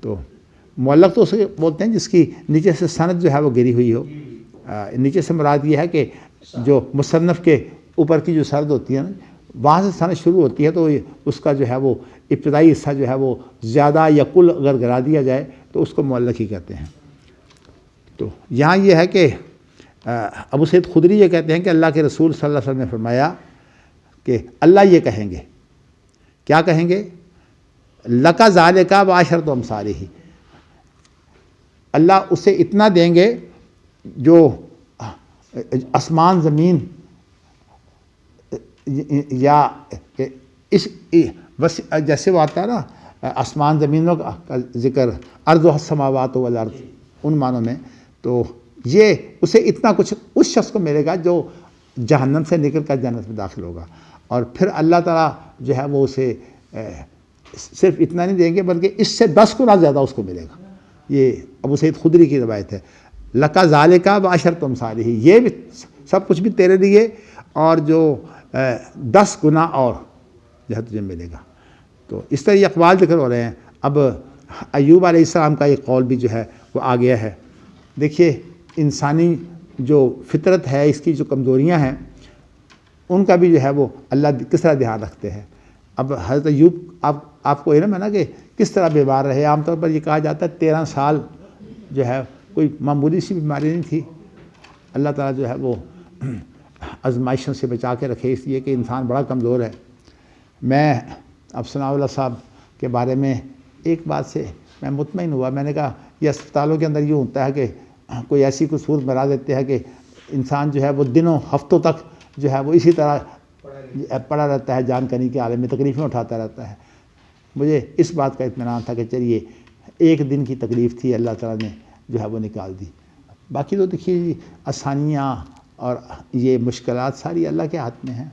تو معلق تو اسے بولتے ہیں جس کی نیچے سے سند جو ہے وہ گری ہوئی ہو۔ نیچے سے مراد یہ ہے کہ جو مصنف کے اوپر کی جو سرد ہوتی ہے نا، وہاں سے سند شروع ہوتی ہے، تو اس کا جو ہے وہ ابتدائی حصہ جو ہے وہ زیادہ یا کل اگر گرا دیا جائے تو اس کو معلق ہی کہتے ہیں۔ تو یہاں یہ ہے کہ ابو سعید خدری یہ کہتے ہیں کہ اللہ کے رسول صلی اللہ علیہ وسلم نے فرمایا کہ اللہ یہ کہیں گے، کیا کہیں گے؟ لَكَ ذَلِكَ وَعَشْرَةُ أَمْثَالِهِ، اللہ اسے اتنا دیں گے جو آسمان زمین یا اس جیسے وہ آتا ہے نا آسمان زمینوں کا ذکر، ارض و السماوات والارض، ان معنوں میں، تو یہ اسے اتنا کچھ اس شخص کو ملے گا جو جہنم سے نکل کر جنت میں داخل ہوگا، اور پھر اللہ تعالیٰ جو ہے وہ اسے صرف اتنا نہیں دیں گے بلکہ اس سے 10 گنا زیادہ اس کو ملے گا۔ یہ ابو سعید خدری کی روایت ہے، لَكَ ذَلِكَ وَعَشْرَةُ أَمْثَالِهِ، یہ بھی سب کچھ بھی تیرے لیے اور جو 10 گنا اور جو ہے تجھے ملے گا۔ تو اس طرح یہ اقوال ذکر ہو رہے ہیں۔ اب ایوب علیہ السلام کا یہ قول بھی جو ہے وہ آ گیا ہے۔ دیکھیے انسانی جو فطرت ہے، اس کی جو کمزوریاں ہیں، ان کا بھی جو ہے وہ اللہ کس طرح دھیان رکھتے ہیں۔ اب حضرت ایوب آپ کو علم ہے نا کہ کس طرح بیمار رہے۔ عام طور پر یہ کہا جاتا ہے 13 سال جو ہے کوئی معمولی سی بیماری نہیں تھی۔ اللہ تعالیٰ جو ہے وہ آزمائشوں سے بچا کے رکھے، اس لیے کہ انسان بڑا کمزور ہے۔ میں اب ثناء اللہ صاحب کے بارے میں ایک بات سے میں مطمئن ہوا، میں نے کہا یہ اسپتالوں کے اندر یوں ہوتا ہے کہ کوئی ایسی کوئی صورت بنا دیتے ہیں کہ انسان جو ہے وہ دنوں ہفتوں تک جو ہے وہ اسی طرح پڑا رہتا ہے، جان کنی کے عالم میں تکلیفیں اٹھاتا رہتا ہے۔ مجھے اس بات کا اطمینان تھا کہ چلیے ایک دن کی تکلیف تھی، اللہ تعالیٰ نے جو ہے وہ نکال دی۔ باقی تو دیکھیے آسانیاں اور یہ مشکلات ساری اللہ کے ہاتھ میں ہیں۔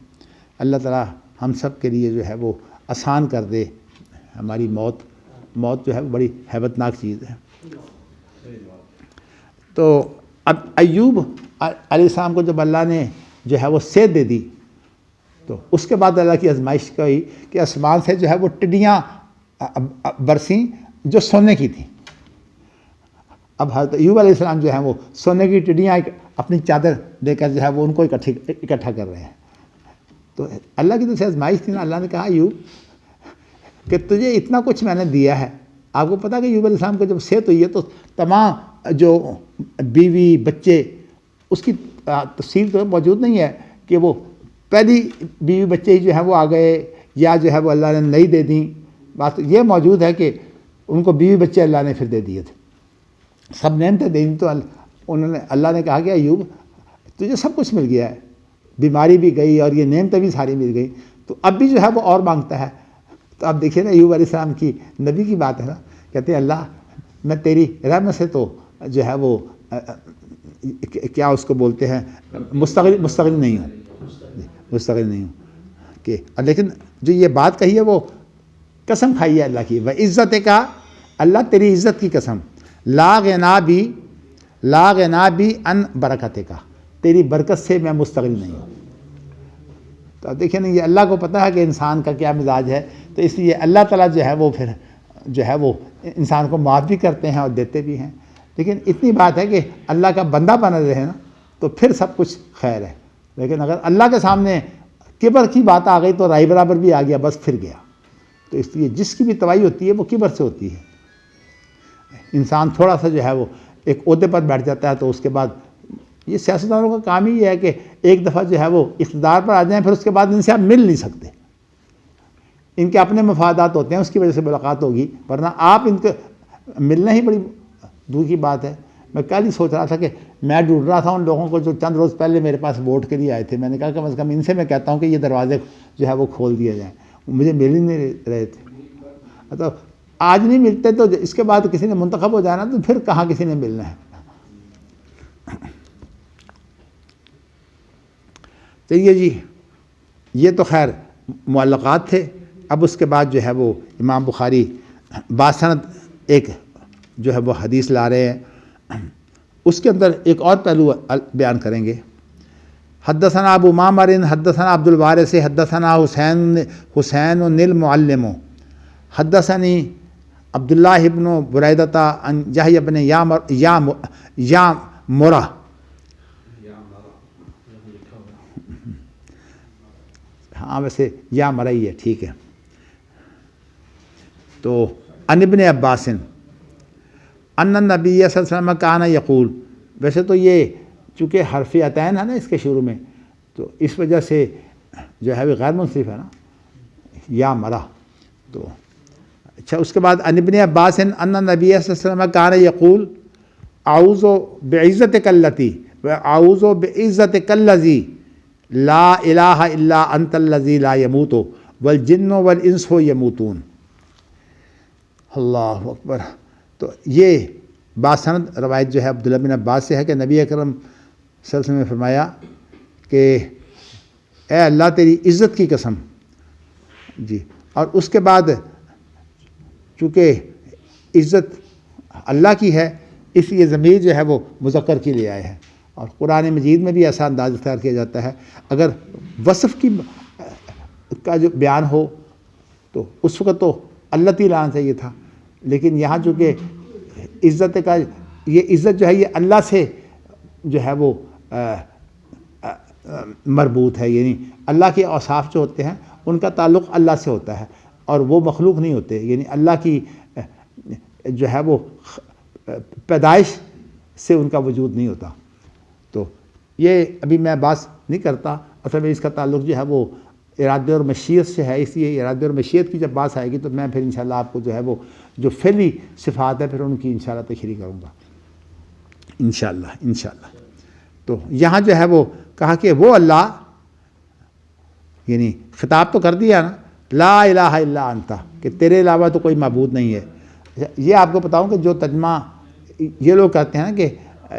اللہ تعالیٰ ہم سب کے لیے جو ہے وہ آسان کر دے۔ ہماری موت جو ہے وہ بڑی ہیبت ناک چیز ہے۔ تو اب ایوب علیہ السلام کو جب اللہ نے جو ہے وہ صحت دے دی، تو اس کے بعد اللہ کی آزمائش کا ہوئی کہ آسمان سے جو ہے وہ ٹڈیاں برسیں جو سونے کی تھیں۔ اب حضرت ایوب علیہ السلام جو ہیں وہ سونے کی ٹڈیاں اپنی چادر دے کر جو ہے وہ ان کو اکٹھا کر رہے ہیں۔ تو اللہ کی طرف سے آزمائش تھی نا۔ اللہ نے کہا ایوب کہ تجھے اتنا کچھ میں نے دیا ہے۔ آپ کو پتہ کہ ایوب علیہ السلام کو جب صحت ہوئی ہے تو تمام جو بیوی بچے، اس کی تفصیل تو موجود نہیں ہے کہ وہ پہلی بیوی بچے ہی جو ہے وہ آ گئے یا جو ہے وہ اللہ نے نہیں دے دیں۔ بات یہ موجود ہے کہ ان کو بیوی بچے اللہ نے پھر دے دیے تھے، سب نعمتیں دے دیں۔ تو اللہ نے کہا کہ ایوب تجھے سب کچھ مل گیا ہے، بیماری بھی گئی اور یہ نعمتیں بھی ساری مل گئی، تو اب بھی جو ہے وہ اور مانگتا ہے۔ تو اب دیکھیے نا ایوب علیہ السلام کی نبی کی بات ہے نا، کہتے ہیں اللہ میں تیری رحمت سے تو جو ہے وہ کیا اس کو بولتے ہیں مستغل نہیں ہوں کہ، لیکن جو یہ بات کہی ہے وہ قسم کھائی ہے اللہ کی، وہ عزت کا، اللہ تیری عزت کی قسم، لا غنا بھی ان برکت کا، تیری برکت سے میں مستغل نہیں ہوں۔ تو اب دیکھیں نا یہ اللہ کو پتہ ہے کہ انسان کا کیا مزاج ہے، تو اس لیے اللہ تعالیٰ جو ہے وہ پھر جو ہے وہ انسان کو معاف بھی کرتے ہیں اور دیتے بھی ہیں۔ لیکن اتنی بات ہے کہ اللہ کا بندہ بنا رہے نا تو پھر سب کچھ خیر ہے۔ لیکن اگر اللہ کے سامنے کبر کی بات آ گئی تو رائی برابر بھی آ گیا، بس پھر گیا۔ تو اس لیے جس کی بھی تباہی ہوتی ہے وہ کبر سے ہوتی ہے۔ انسان تھوڑا سا جو ہے وہ ایک عہدے پر بیٹھ جاتا ہے تو اس کے بعد یہ سیاستدانوں کا کام ہی یہ ہے کہ ایک دفعہ جو ہے وہ اقتدار پر آ جائیں، پھر اس کے بعد ان سے آپ مل نہیں سکتے۔ ان کے اپنے مفادات ہوتے ہیں، اس کی وجہ سے ملاقات ہوگی، ورنہ آپ ان کے ملنا ہی بڑی دور کی بات ہے۔ میں کل ہی سوچ رہا تھا کہ میں ڈھونڈ رہا تھا ان لوگوں کو جو چند روز پہلے میرے پاس ووٹ کے لیے آئے تھے. میں نے کہا کم از کم ان سے میں کہتا ہوں کہ یہ دروازے جو ہے وہ کھول دیے جائیں. مجھے مل ہی نہیں رہے تھے. تو آج نہیں ملتے تو اس کے بعد کسی نے منتخب ہو جانا تو پھر کہاں کسی نے ملنا ہے. چلیے جی, یہ تو خیر معلقات تھے. اب اس کے بعد جو ہے وہ امام بخاری باسند ایک جو ہے وہ حدیث لا رہے ہیں. اس کے اندر ایک اور پہلو بیان کریں گے. حدثنا ابو معمر حدثنا عبد الوارث حدثنا حسین المعلم حدثنی عبداللہ ابن بریدہ عن یحییٰ بن یعمرہ. ہاں ویسے یا مرئی ہے, ٹھیک ہے. تو عن ابن عباس ان النبی صلی اللہ علیہ وسلم کان یقول. ویسے تو یہ چونکہ حرف عطین ہے نا اس کے شروع میں, تو اس وجہ سے جو ہے وہ غیر منصرف ہے نا, یا مرا. تو اچھا, اس کے بعد عن ابن عباس ان النبی صلی اللہ علیہ وسلم کان یقول اعوذ بعزتک التی و اعوذ بعزتک الذی لا الہ الا انت الذی لا یموت والجن والانس یموتون. اللہ اکبر. تو یہ باسند روایت جو ہے عبداللہ بن عباس سے ہے کہ نبی اکرم صلی اللہ علیہ وسلم نے فرمایا کہ اے اللہ تیری عزت کی قسم جی. اور اس کے بعد چونکہ عزت اللہ کی ہے اس لیے ضمیر جو ہے وہ مذکر کے لیے آئے ہیں. اور قرآن مجید میں بھی ایسا انداز اختیار کیا جاتا ہے, اگر وصف کا جو بیان ہو تو اس وقت تو اللہ تعالیٰ عنہ چاہیے تھا, لیکن یہاں چونکہ عزت کا یہ عزت جو ہے یہ اللہ سے جو ہے وہ مربوط ہے. یعنی اللہ کے اوصاف جو ہوتے ہیں ان کا تعلق اللہ سے ہوتا ہے اور وہ مخلوق نہیں ہوتے. یعنی اللہ کی جو ہے وہ پیدائش سے ان کا وجود نہیں ہوتا. تو یہ ابھی میں بات نہیں کرتا, اصل میں اس کا تعلق جو ہے وہ ارادے اور مشیت سے ہے. اس لیے ارادے اور مشیت کی جب بات آئے گی تو میں پھر انشاءاللہ آپ کو جو ہے وہ جو فعلی صفات ہے پھر ان کی انشاءاللہ تشریح کروں گا انشاءاللہ. تو یہاں جو ہے وہ کہا کہ وہ اللہ, یعنی خطاب تو کر دیا نا, لا الہ الا انت, کہ تیرے علاوہ تو کوئی معبود نہیں ہے. یہ آپ کو بتاؤں کہ جو ترجمہ یہ لوگ کہتے ہیں نا کہ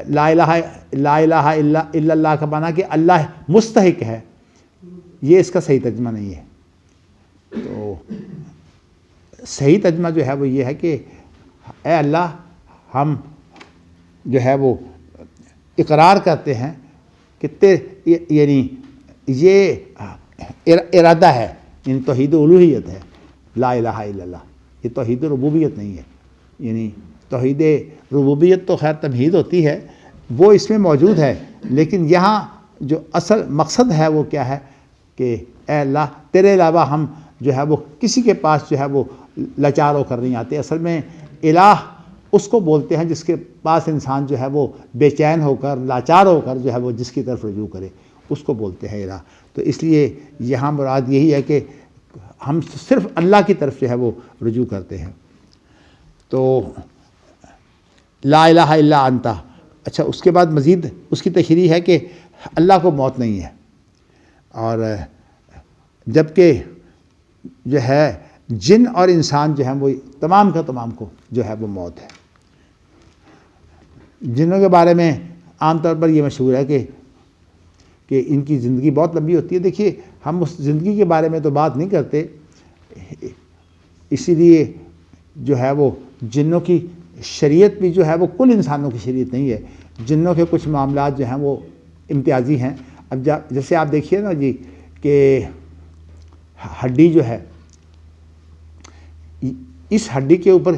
لا الہ الا اللہ کا معنی کہ اللہ مستحق ہے, یہ اس کا صحیح ترجمہ نہیں ہے. تو صحیح ترجمہ جو ہے وہ یہ ہے کہ اے اللہ ہم جو ہے وہ اقرار کرتے ہیں کہ یعنی یہ ارادہ ہے, یعنی توحید الوہیت ہے. لا الہ الا اللہ, یہ توحید ربوبیت نہیں ہے. یعنی توحید ربوبیت تو خیر تمہید ہوتی ہے, وہ اس میں موجود ہے, لیکن یہاں جو اصل مقصد ہے وہ کیا ہے کہ اے اللہ تیرے علاوہ ہم جو ہے وہ کسی کے پاس جو ہے وہ لاچار ہو کر نہیں آتے. اصل میں الہ اس کو بولتے ہیں جس کے پاس انسان جو ہے وہ بے چین ہو کر لاچار ہو کر جو ہے وہ جس کی طرف رجوع کرے, اس کو بولتے ہیں الہ. تو اس لیے یہاں مراد یہی ہے کہ ہم صرف اللہ کی طرف جو ہے وہ رجوع کرتے ہیں. تو لا الہ الا انت. اچھا, اس کے بعد مزید اس کی تشریح ہے کہ اللہ کو موت نہیں ہے, اور جب کہ جو ہے جن اور انسان جو ہیں وہ تمام کا تمام کو جو ہے وہ موت ہے. جنوں کے بارے میں عام طور پر یہ مشہور ہے کہ ان کی زندگی بہت لمبی ہوتی ہے. دیکھیے ہم اس زندگی کے بارے میں تو بات نہیں کرتے, اسی لیے جو ہے وہ جنوں کی شریعت بھی جو ہے وہ کل انسانوں کی شریعت نہیں ہے. جنوں کے کچھ معاملات جو ہیں وہ امتیازی ہیں. اب جیسے آپ دیکھیے نا جی کہ ہڈی جو ہے, اس ہڈی کے اوپر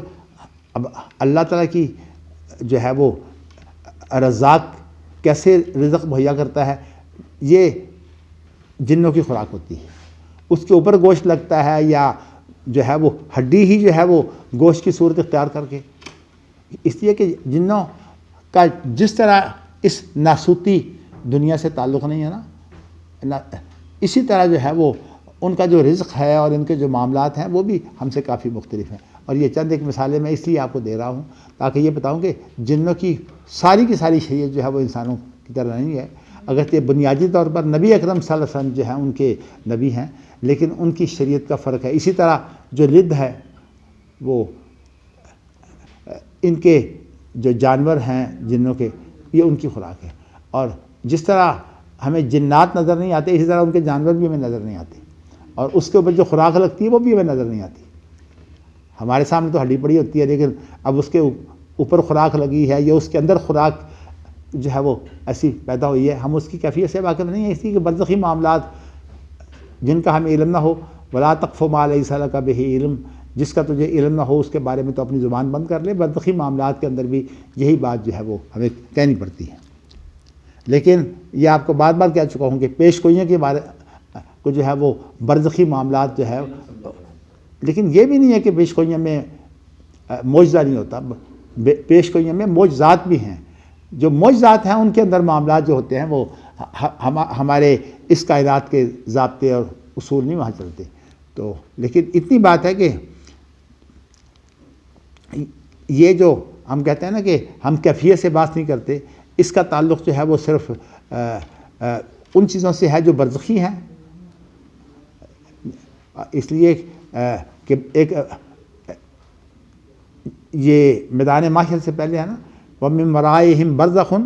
اب اللہ تعالیٰ کی جو ہے وہ رزاق کیسے رزق مہیا کرتا ہے, یہ جنوں کی خوراک ہوتی ہے. اس کے اوپر گوشت لگتا ہے یا جو ہے وہ ہڈی ہی جو ہے وہ گوشت کی صورت اختیار کر کے. اس لیے کہ جنوں کا جس طرح اس ناسوتی دنیا سے تعلق نہیں ہے نا, اسی طرح جو ہے وہ ان کا جو رزق ہے اور ان کے جو معاملات ہیں وہ بھی ہم سے کافی مختلف ہیں. اور یہ چند ایک مثالیں میں اس لیے آپ کو دے رہا ہوں تاکہ یہ بتاؤں کہ جنوں کی ساری شریعت جو ہے وہ انسانوں کی طرح نہیں ہے. اگرچہ بنیادی طور پر نبی اکرم صلی اللہ علیہ وسلم جو ہیں ان کے نبی ہیں، لیکن ان کی شریعت کا فرق ہے. اسی طرح جو لد ہے وہ ان کے جو جانور ہیں جنوں کے، یہ ان کی خوراک ہے. اور جس طرح ہمیں جنات نظر نہیں آتے، اسی طرح ان کے جانور بھی ہمیں نظر نہیں آتے، اور اس کے اوپر جو خوراک لگتی ہے وہ بھی ہمیں نظر نہیں آتی. ہمارے سامنے تو ہڈی پڑی ہوتی ہے، لیکن اب اس کے اوپر خوراک لگی ہے یا اس کے اندر خوراک جو ہے وہ ایسی پیدا ہوئی ہے، ہم اس کی کیفیت سے واقف نہیں ہیں. اس لیے کہ برزخی معاملات جن کا ہمیں علم نہ ہو، ولا تقف ما لیس لک بہ علم، جس کا تجھے علم نہ ہو اس کے بارے میں تو اپنی زبان بند کر لے. برزخی معاملات کے اندر بھی یہی بات جو ہے وہ ہمیں کہنی پڑتی ہے. لیکن یہ آپ کو بار بار کہہ چکا ہوں کہ پیش گوئیوں کے بارے کو جو ہے وہ برزخی معاملات جو ہے، لیکن یہ بھی نہیں ہے کہ پیش گوئیوں میں معجزہ نہیں ہوتا. پیش گوئیوں میں معجزات بھی ہیں. جو معجزات ہیں ان کے اندر معاملات جو ہوتے ہیں وہ ہمارے اس کائنات کے ضابطے اور اصول نہیں وہاں چلتے. تو لیکن اتنی بات ہے کہ یہ جو ہم کہتے ہیں نا کہ ہم کیفیت سے بات نہیں کرتے، اس کا تعلق جو ہے وہ صرف ان چیزوں سے ہے جو برزخی ہیں. اس لیے کہ ایک یہ میدان محشر سے پہلے ہے نا، وَمِن وَرَائِهِمْ بَرْزَخٌ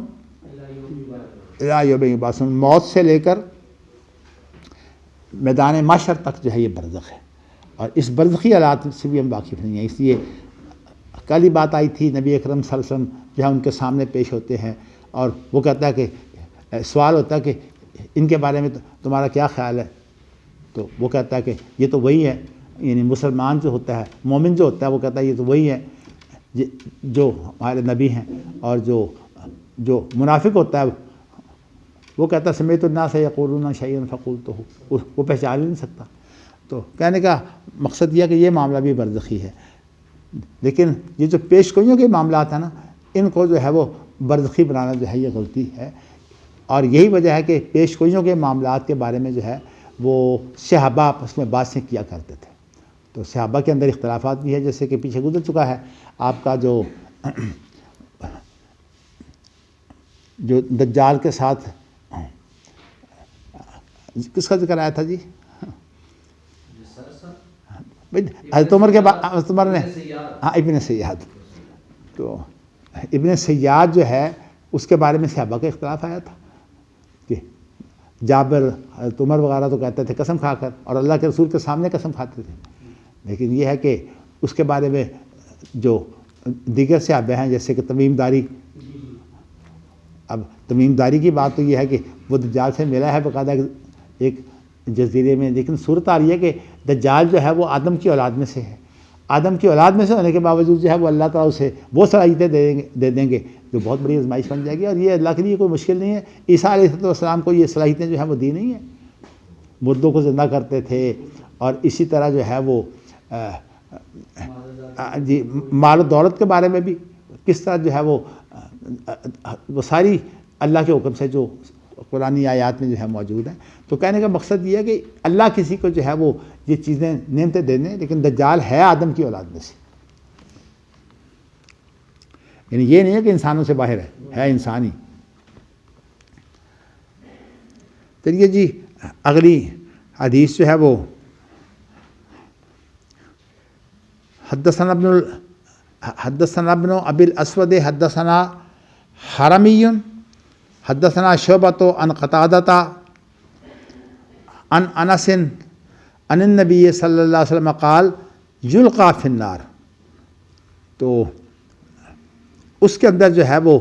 إِلَىٰ يَوْمِ يُبْعَثُونَ، موت سے لے کر میدان محشر تک جو ہے یہ برزخ ہے. اور اس برزخی حالات سے بھی ہم واقف نہیں ہیں. اس لیے کل ہی بات آئی تھی، نبی اکرم صلی اللہ علیہ وسلم جو ہے ان کے سامنے پیش ہوتے ہیں اور وہ کہتا ہے کہ سوال ہوتا ہے کہ ان کے بارے میں تمہارا کیا خیال ہے؟ تو وہ کہتا ہے کہ یہ تو وہی ہے، یعنی مسلمان جو ہوتا ہے، مومن جو ہوتا ہے، وہ کہتا ہے یہ تو وہی ہے جو ہمارے نبی ہیں. اور جو منافق ہوتا ہے وہ کہتا ہے سمیعت الناس یقولون شیئا فقلتہ، وہ پہچان نہیں سکتا. تو کہنے کا مقصد یہ ہے کہ یہ معاملہ بھی برزخی ہے. لیکن یہ جو پیش گوئیوں کے معاملات ہیں نا، ان کو جو ہے وہ برزخی بنانا جو ہے یہ غلطی ہے. اور یہی وجہ ہے کہ پیش گوئیوں کے معاملات کے بارے میں جو ہے وہ صحابہ آپس میں باتیں کیا کرتے تھے. تو صحابہ کے اندر اختلافات بھی ہے، جیسے کہ پیچھے گزر چکا ہے آپ کا جو دجال کے ساتھ کس کا ذکر آیا تھا جی؟ حضرت عمر کے بعد حضرت عمر نے، ہاں ابن سیاد. تو ابن سیاد جو ہے اس کے بارے میں صحابہ کا اختلاف آیا تھا کہ جابر، حضرت عمر وغیرہ تو کہتے تھے قسم کھا کر، اور اللہ کے رسول کے سامنے قسم کھاتے تھے. لیکن یہ ہے کہ اس کے بارے میں جو دیگر صحابہ ہیں جیسے کہ تمیم داری، اب تمیم داری کی بات تو یہ ہے کہ وہ دجال سے ملا ہے باقاعدہ ایک جزیرے میں، لیکن صورت آ رہی ہے کہ دجال جو ہے وہ آدم کی اولاد میں سے ہے. آدم کی اولاد میں سے ہونے کے باوجود جو ہے وہ اللہ تعالیٰ اسے وہ صلاحیتیں دے دیں گے جو بہت بڑی آزمائش بن جائے گی. اور یہ اللہ کے لیے کوئی مشکل نہیں ہے. عیسیٰ علیہ السلام کو یہ صلاحیتیں جو ہیں وہ دی نہیں ہیں. مردوں کو زندہ کرتے تھے، اور اسی طرح جو ہے وہ جی مال و دولت کے بارے میں بھی کس طرح جو ہے وہ ساری اللہ کے حکم سے جو قرآنی آیات میں جو ہے موجود ہیں. تو کہنے کا مقصد یہ ہے کہ اللہ کسی کو جو ہے وہ یہ چیزیں نعمتیں دے دیں، لیکن دجال ہے آدم کی اولاد میں سے، یعنی یہ نہیں ہے کہ انسانوں سے باہر ہے انسان ہی. چلیے جی اگلی حدیث جو ہے وہ حدثنا ابن ابی الاسود حدثنا حرمی حدثنا شعبۃ عن قتادۃ عن انس عن النبی صلی اللہ علیہ وسلم قال یلقی فی النار. تو اس کے اندر جو ہے وہ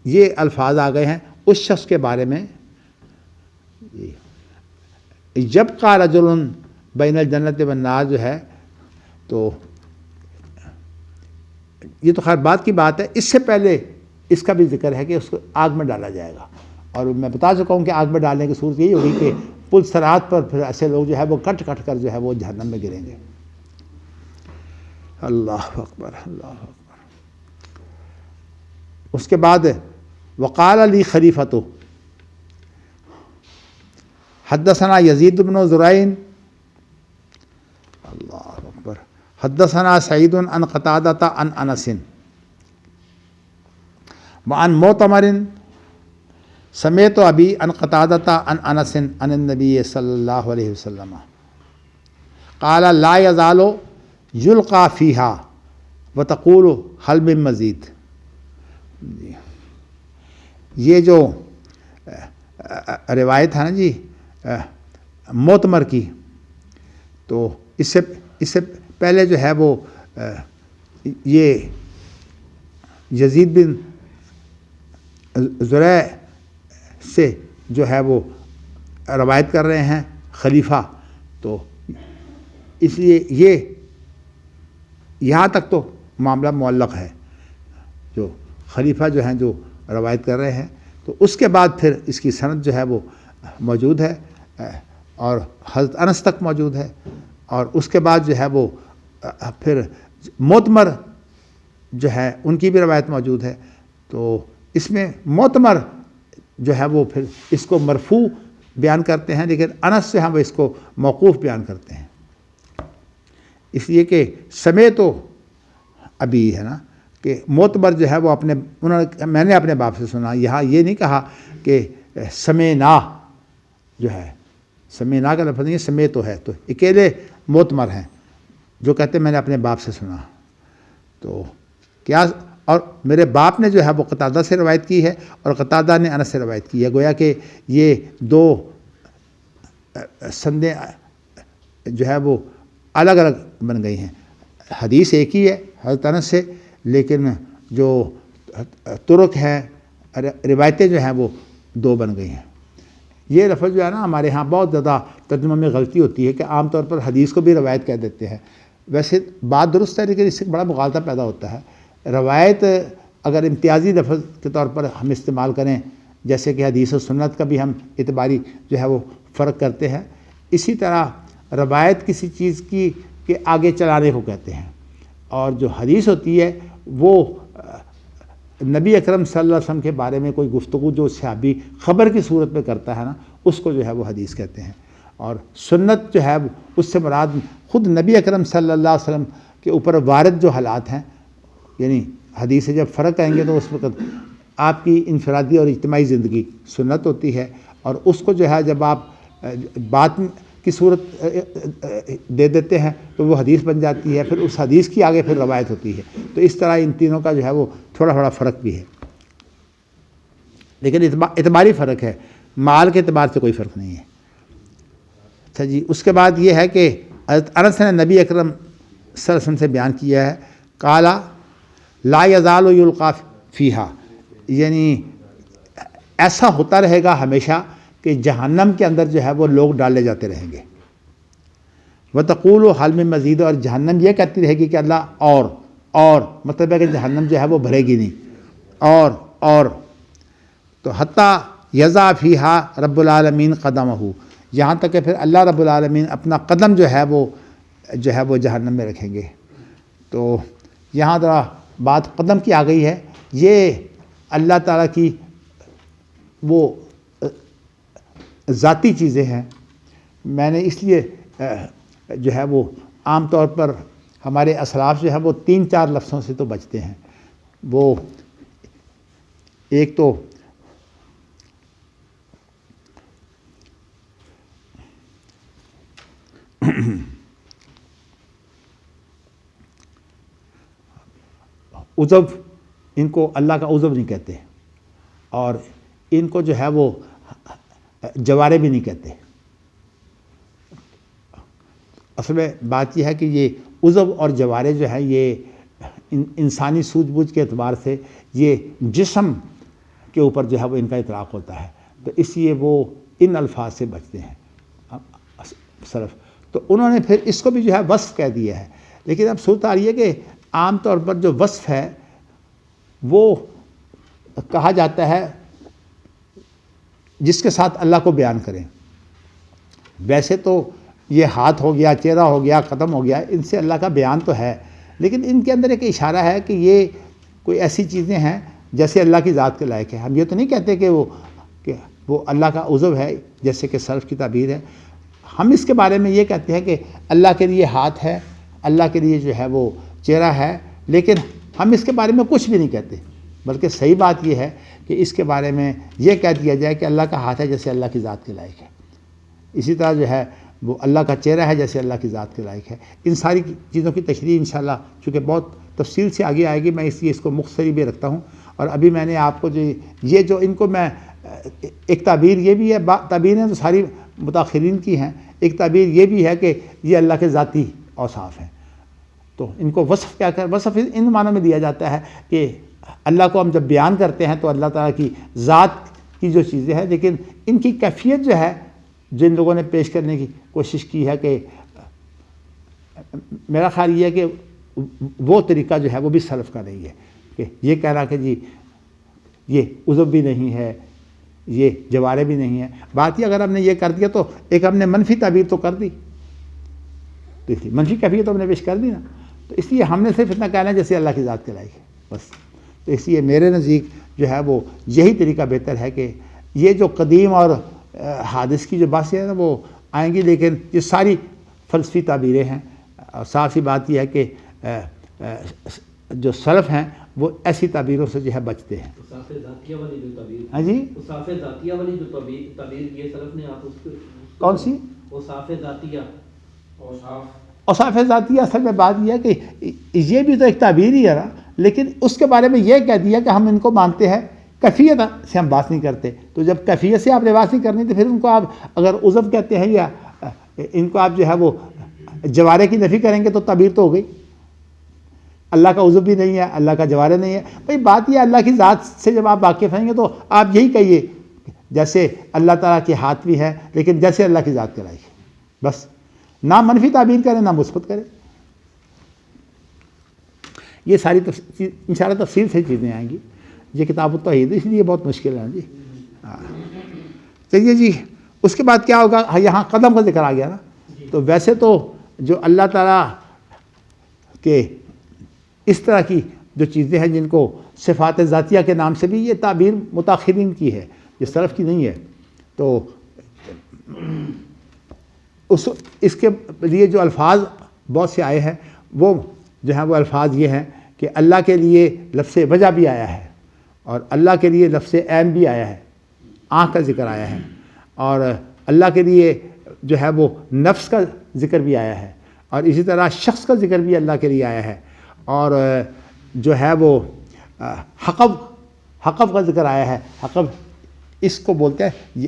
یہ الفاظ آ گئے ہیں اس شخص کے بارے میں، یبقی رجل بین الجنت والنار جو ہے. تو یہ تو خیر بات کی بات ہے. اس سے پہلے اس کا بھی ذکر ہے کہ اس کو آگ میں ڈالا جائے گا. اور میں بتا چکا ہوں کہ آگ میں ڈالنے کی صورت یہی ہوگی کہ پل صراط پر پھر ایسے لوگ جو ہے وہ کٹ کٹ کر جو ہے وہ جہنم میں گریں گے. اللہ اکبر اللہ اکبر. اس کے بعد وقال علی خلیفۃ حدثنا یزید بن زرعین، اللہ اکبر، حدثنا سعید عن قتادہ عن انس وعن معتمر سمعت ابی عن قتادہ عن انس عن النبی صلی اللہ علیہ وسلم قال لا یزال یلقا فیہا وتقول هل من مزید۔ یہ جو روایت ہے نا جی معتمر کی، تو اس سے پہلے جو ہے وہ یہ یزید بن زرع سے جو ہے وہ روایت کر رہے ہیں خلیفہ، تو اس لیے یہ یہاں تک تو معاملہ معلق ہے، جو خلیفہ جو ہیں جو روایت کر رہے ہیں، تو اس کے بعد پھر اس کی سند جو ہے وہ موجود ہے اور حضرت انس تک موجود ہے، اور اس کے بعد جو ہے وہ پھر معتمر جو ہے ان کی بھی روایت موجود ہے۔ تو اس میں معتمر جو ہے وہ پھر اس کو مرفوع بیان کرتے ہیں، لیکن انس سے ہم اس کو موقوف بیان کرتے ہیں، اس لیے کہ سمے تو ابھی ہے نا کہ معتبر جو ہے وہ میں نے اپنے باپ سے سنا، یہاں یہ نہیں کہا کہ سمینا جو ہے، سمینا کا لفظ نہیں ہے، سمے تو ہے، تو اکیلے معتبر ہیں جو کہتے ہیں میں نے اپنے باپ سے سنا۔ تو کیا، اور میرے باپ نے جو ہے وہ قتادہ سے روایت کی ہے اور قتادہ نے انس سے روایت کی ہے، گویا کہ یہ دو سندیں جو ہے وہ الگ الگ بن گئی ہیں، حدیث ایک ہی ہے حضرت انس سے، لیکن جو طرق ہیں، روایتیں جو ہیں وہ دو بن گئی ہیں۔ یہ لفظ جو ہے نا ہمارے ہاں بہت زیادہ ترجمہ میں غلطی ہوتی ہے کہ عام طور پر حدیث کو بھی روایت کہہ دیتے ہیں، ویسے بات درست ہے لیکن اس سے بڑا مغالطہ پیدا ہوتا ہے۔ روایت اگر امتیازی لفظ کے طور پر ہم استعمال کریں، جیسے کہ حدیث و سنت کا بھی ہم اعتباری جو ہے وہ فرق کرتے ہیں، اسی طرح روایت کسی چیز کی کے آگے چلانے کو کہتے ہیں، اور جو حدیث ہوتی ہے وہ نبی اکرم صلی اللہ علیہ وسلم کے بارے میں کوئی گفتگو جو صحابی خبر کی صورت میں کرتا ہے نا، اس کو جو ہے وہ حدیث کہتے ہیں، اور سنت جو ہے اس سے مراد خود نبی اکرم صلی اللہ علیہ وسلم کے اوپر وارد جو حالات ہیں، یعنی حدیث سے جب فرق کریں گے تو اس وقت آپ کی انفرادی اور اجتماعی زندگی سنت ہوتی ہے، اور اس کو جو ہے جب آپ بات کی صورت دے دیتے ہیں تو وہ حدیث بن جاتی ہے، پھر اس حدیث کی آگے پھر روایت ہوتی ہے۔ تو اس طرح ان تینوں کا جو ہے وہ تھوڑا تھوڑا فرق بھی ہے، لیکن اعتباری فرق ہے، مال کے اعتبار سے کوئی فرق نہیں ہے۔ اچھا جی، اس کے بعد یہ ہے کہ حضرت انس نے نبی اکرم صلی اللہ علیہ وسلم سے بیان کیا ہے، قالا لا یزال یلقا فیہا، یعنی ایسا ہوتا رہے گا ہمیشہ کہ جہنم کے اندر جو ہے وہ لوگ ڈالے جاتے رہیں گے، وتقول حل من مزید، اور جہنم یہ کہتی رہے گی کہ اللہ اور مطلب ہے کہ جہنم جو ہے وہ بھرے گی نہیں، اور تو حتیٰ یضع فیہا رب العالمین قدمہ، یہاں تک کہ پھر اللہ رب العالمین اپنا قدم جو ہے وہ جہنم میں رکھیں گے۔ تو یہاں ذرا بات قدم کی آ گئی ہے، یہ اللہ تعالیٰ کی وہ ذاتی چیزیں ہیں، میں نے اس لیے جو ہے وہ عام طور پر ہمارے اسلاف جو ہے وہ 3-4 لفظوں سے تو بچتے ہیں، وہ ایک تو عزو، ان کو اللہ کا عزو نہیں کہتے، اور ان کو جو ہے وہ جوارے بھی نہیں کہتے۔ اصل میں بات یہ ہے کہ یہ عزو اور جوارے جو ہے یہ انسانی سوجھ بوجھ کے اعتبار سے یہ جسم کے اوپر جو ہے وہ ان کا اطلاق ہوتا ہے، تو اس لیے وہ ان الفاظ سے بچتے ہیں صرف۔ تو انہوں نے پھر اس کو بھی جو ہے وصف کہہ دیا ہے، لیکن اب صورت آ رہی ہے کہ عام طور پر جو وصف ہے وہ کہا جاتا ہے جس کے ساتھ اللہ کو بیان کریں۔ ویسے تو یہ ہاتھ ہو گیا، چہرہ ہو گیا، قدم ہو گیا، ان سے اللہ کا بیان تو ہے، لیکن ان کے اندر ایک اشارہ ہے کہ یہ کوئی ایسی چیزیں ہیں جیسے اللہ کی ذات کے لائق ہے۔ ہم یہ تو نہیں کہتے کہ وہ کہ وہ اللہ کا عضو ہے، جیسے کہ سلف کی تعبیر ہے۔ ہم اس کے بارے میں یہ کہتے ہیں کہ اللہ کے لیے ہاتھ ہے، اللہ کے لیے جو ہے وہ چہرہ ہے، لیکن ہم اس کے بارے میں کچھ بھی نہیں کہتے، بلکہ صحیح بات یہ ہے کہ اس کے بارے میں یہ کہہ دیا جائے کہ اللہ کا ہاتھ ہے جیسے اللہ کی ذات کے لائق ہے، اسی طرح جو ہے وہ اللہ کا چہرہ ہے جیسے اللہ کی ذات کے لائق ہے۔ ان ساری چیزوں کی تشریح انشاءاللہ چونکہ بہت تفصیل سے آگے آئے گی، میں اس لیے اس کو مختصری بھی رکھتا ہوں۔ اور ابھی میں نے آپ کو یہ جو ان کو میں ایک تعبیر یہ بھی ہے، تعبیریں تو ساری متاخرین کی ہیں، ایک تعبیر یہ بھی ہے کہ یہ اللہ کے ذاتی اوصاف ہیں، تو ان کو وصف کیا کر وصف ان معنوں میں دیا جاتا ہے کہ اللہ کو ہم جب بیان کرتے ہیں تو اللہ تعالیٰ کی ذات کی جو چیزیں ہیں، لیکن ان کی کیفیت جو ہے جن لوگوں نے پیش کرنے کی کوشش کی ہے کہ میرا خیال یہ ہے کہ وہ طریقہ جو ہے وہ بھی سلف کا نہیں ہے کہ یہ کہنا کہ جی یہ عضو بھی نہیں ہے، یہ جوارے بھی نہیں ہیں۔ بات یہ اگر ہم نے یہ کر دیا تو ایک ہم نے منفی تعبیر تو کر دی، تو اس لیے منفی کیفیت تو ہم نے پیش کر دی نا، تو اس لیے ہم نے صرف اتنا کہنا ہے جیسے اللہ کی ذات کے لائق ہے بس۔ تو اس لیے میرے نزدیک جو ہے وہ یہی طریقہ بہتر ہے کہ یہ جو قدیم اور حادث کی جو باتیں ہیں نا وہ آئیں گی، لیکن یہ ساری فلسفی تعبیریں ہیں، اور صاف سی بات یہ ہے کہ جو سلف ہیں وہ ایسی تعبیروں سے جو ہے بچتے ہیں۔ اوصاف ذاتیہ والی جو تعبیر، ہاں جی، اوصاف ذاتیہ والی جو تعبیر کی ہے سلف نے، آپ اس کو کون سی؟ اوصاف ذاتیہ، اوصاف ذاتیہ اصل میں بات یہ ہے کہ یہ بھی تو ایک تعبیر ہی ہے نا، لیکن اس کے بارے میں یہ کہہ دیا کہ ہم ان کو مانتے ہیں، کیفیت سے ہم بات نہیں کرتے۔ تو جب کیفیت سے آپ نے بات نہیں کرنی تو پھر ان کو آپ اگر عضو کہتے ہیں یا ان کو آپ جو ہے وہ جوارے کی نفی کریں گے تو تعبیر تو ہو گئی۔ اللہ کا عضو بھی نہیں ہے، اللہ کا جوارے نہیں ہے، بھائی بات یہ اللہ کی ذات سے جب آپ واقف ہیں گے تو آپ یہی کہیے جیسے اللہ تعالیٰ کے ہاتھ بھی ہے لیکن جیسے اللہ کی ذات کے لائق ہے، بس نہ منفی تعبیر کریں نہ مثبت کریں۔ یہ ساری انشاءاللہ تفصیل سے چیزیں آئیں گی، یہ کتاب التوحید اس لیے بہت مشکل ہے جی۔ چلیے جی، اس کے بعد کیا ہوگا؟ یہاں قدم کا ذکر آ گیا نا، تو ویسے تو جو اللہ تعالیٰ کے اس طرح کی جو چیزیں ہیں جن کو صفات ذاتیہ کے نام سے بھی یہ تعبیر متاخرین کی ہے، یہ سلف کی نہیں ہے، تو اس کے لیے جو الفاظ بہت سے آئے ہیں وہ جو ہیں وہ الفاظ یہ ہیں کہ اللہ کے لیے لفظ وجہ بھی آیا ہے، اور اللہ کے لیے لفظ عین بھی آیا ہے، آنکھ کا ذکر آیا ہے، اور اللہ کے لیے جو ہے وہ نفس کا ذکر بھی آیا ہے، اور اسی طرح شخص کا ذکر بھی اللہ کے لیے آیا ہے، اور جو ہے وہ حقب کا ذکر آیا ہے۔ حقب اس کو بولتے ہیں،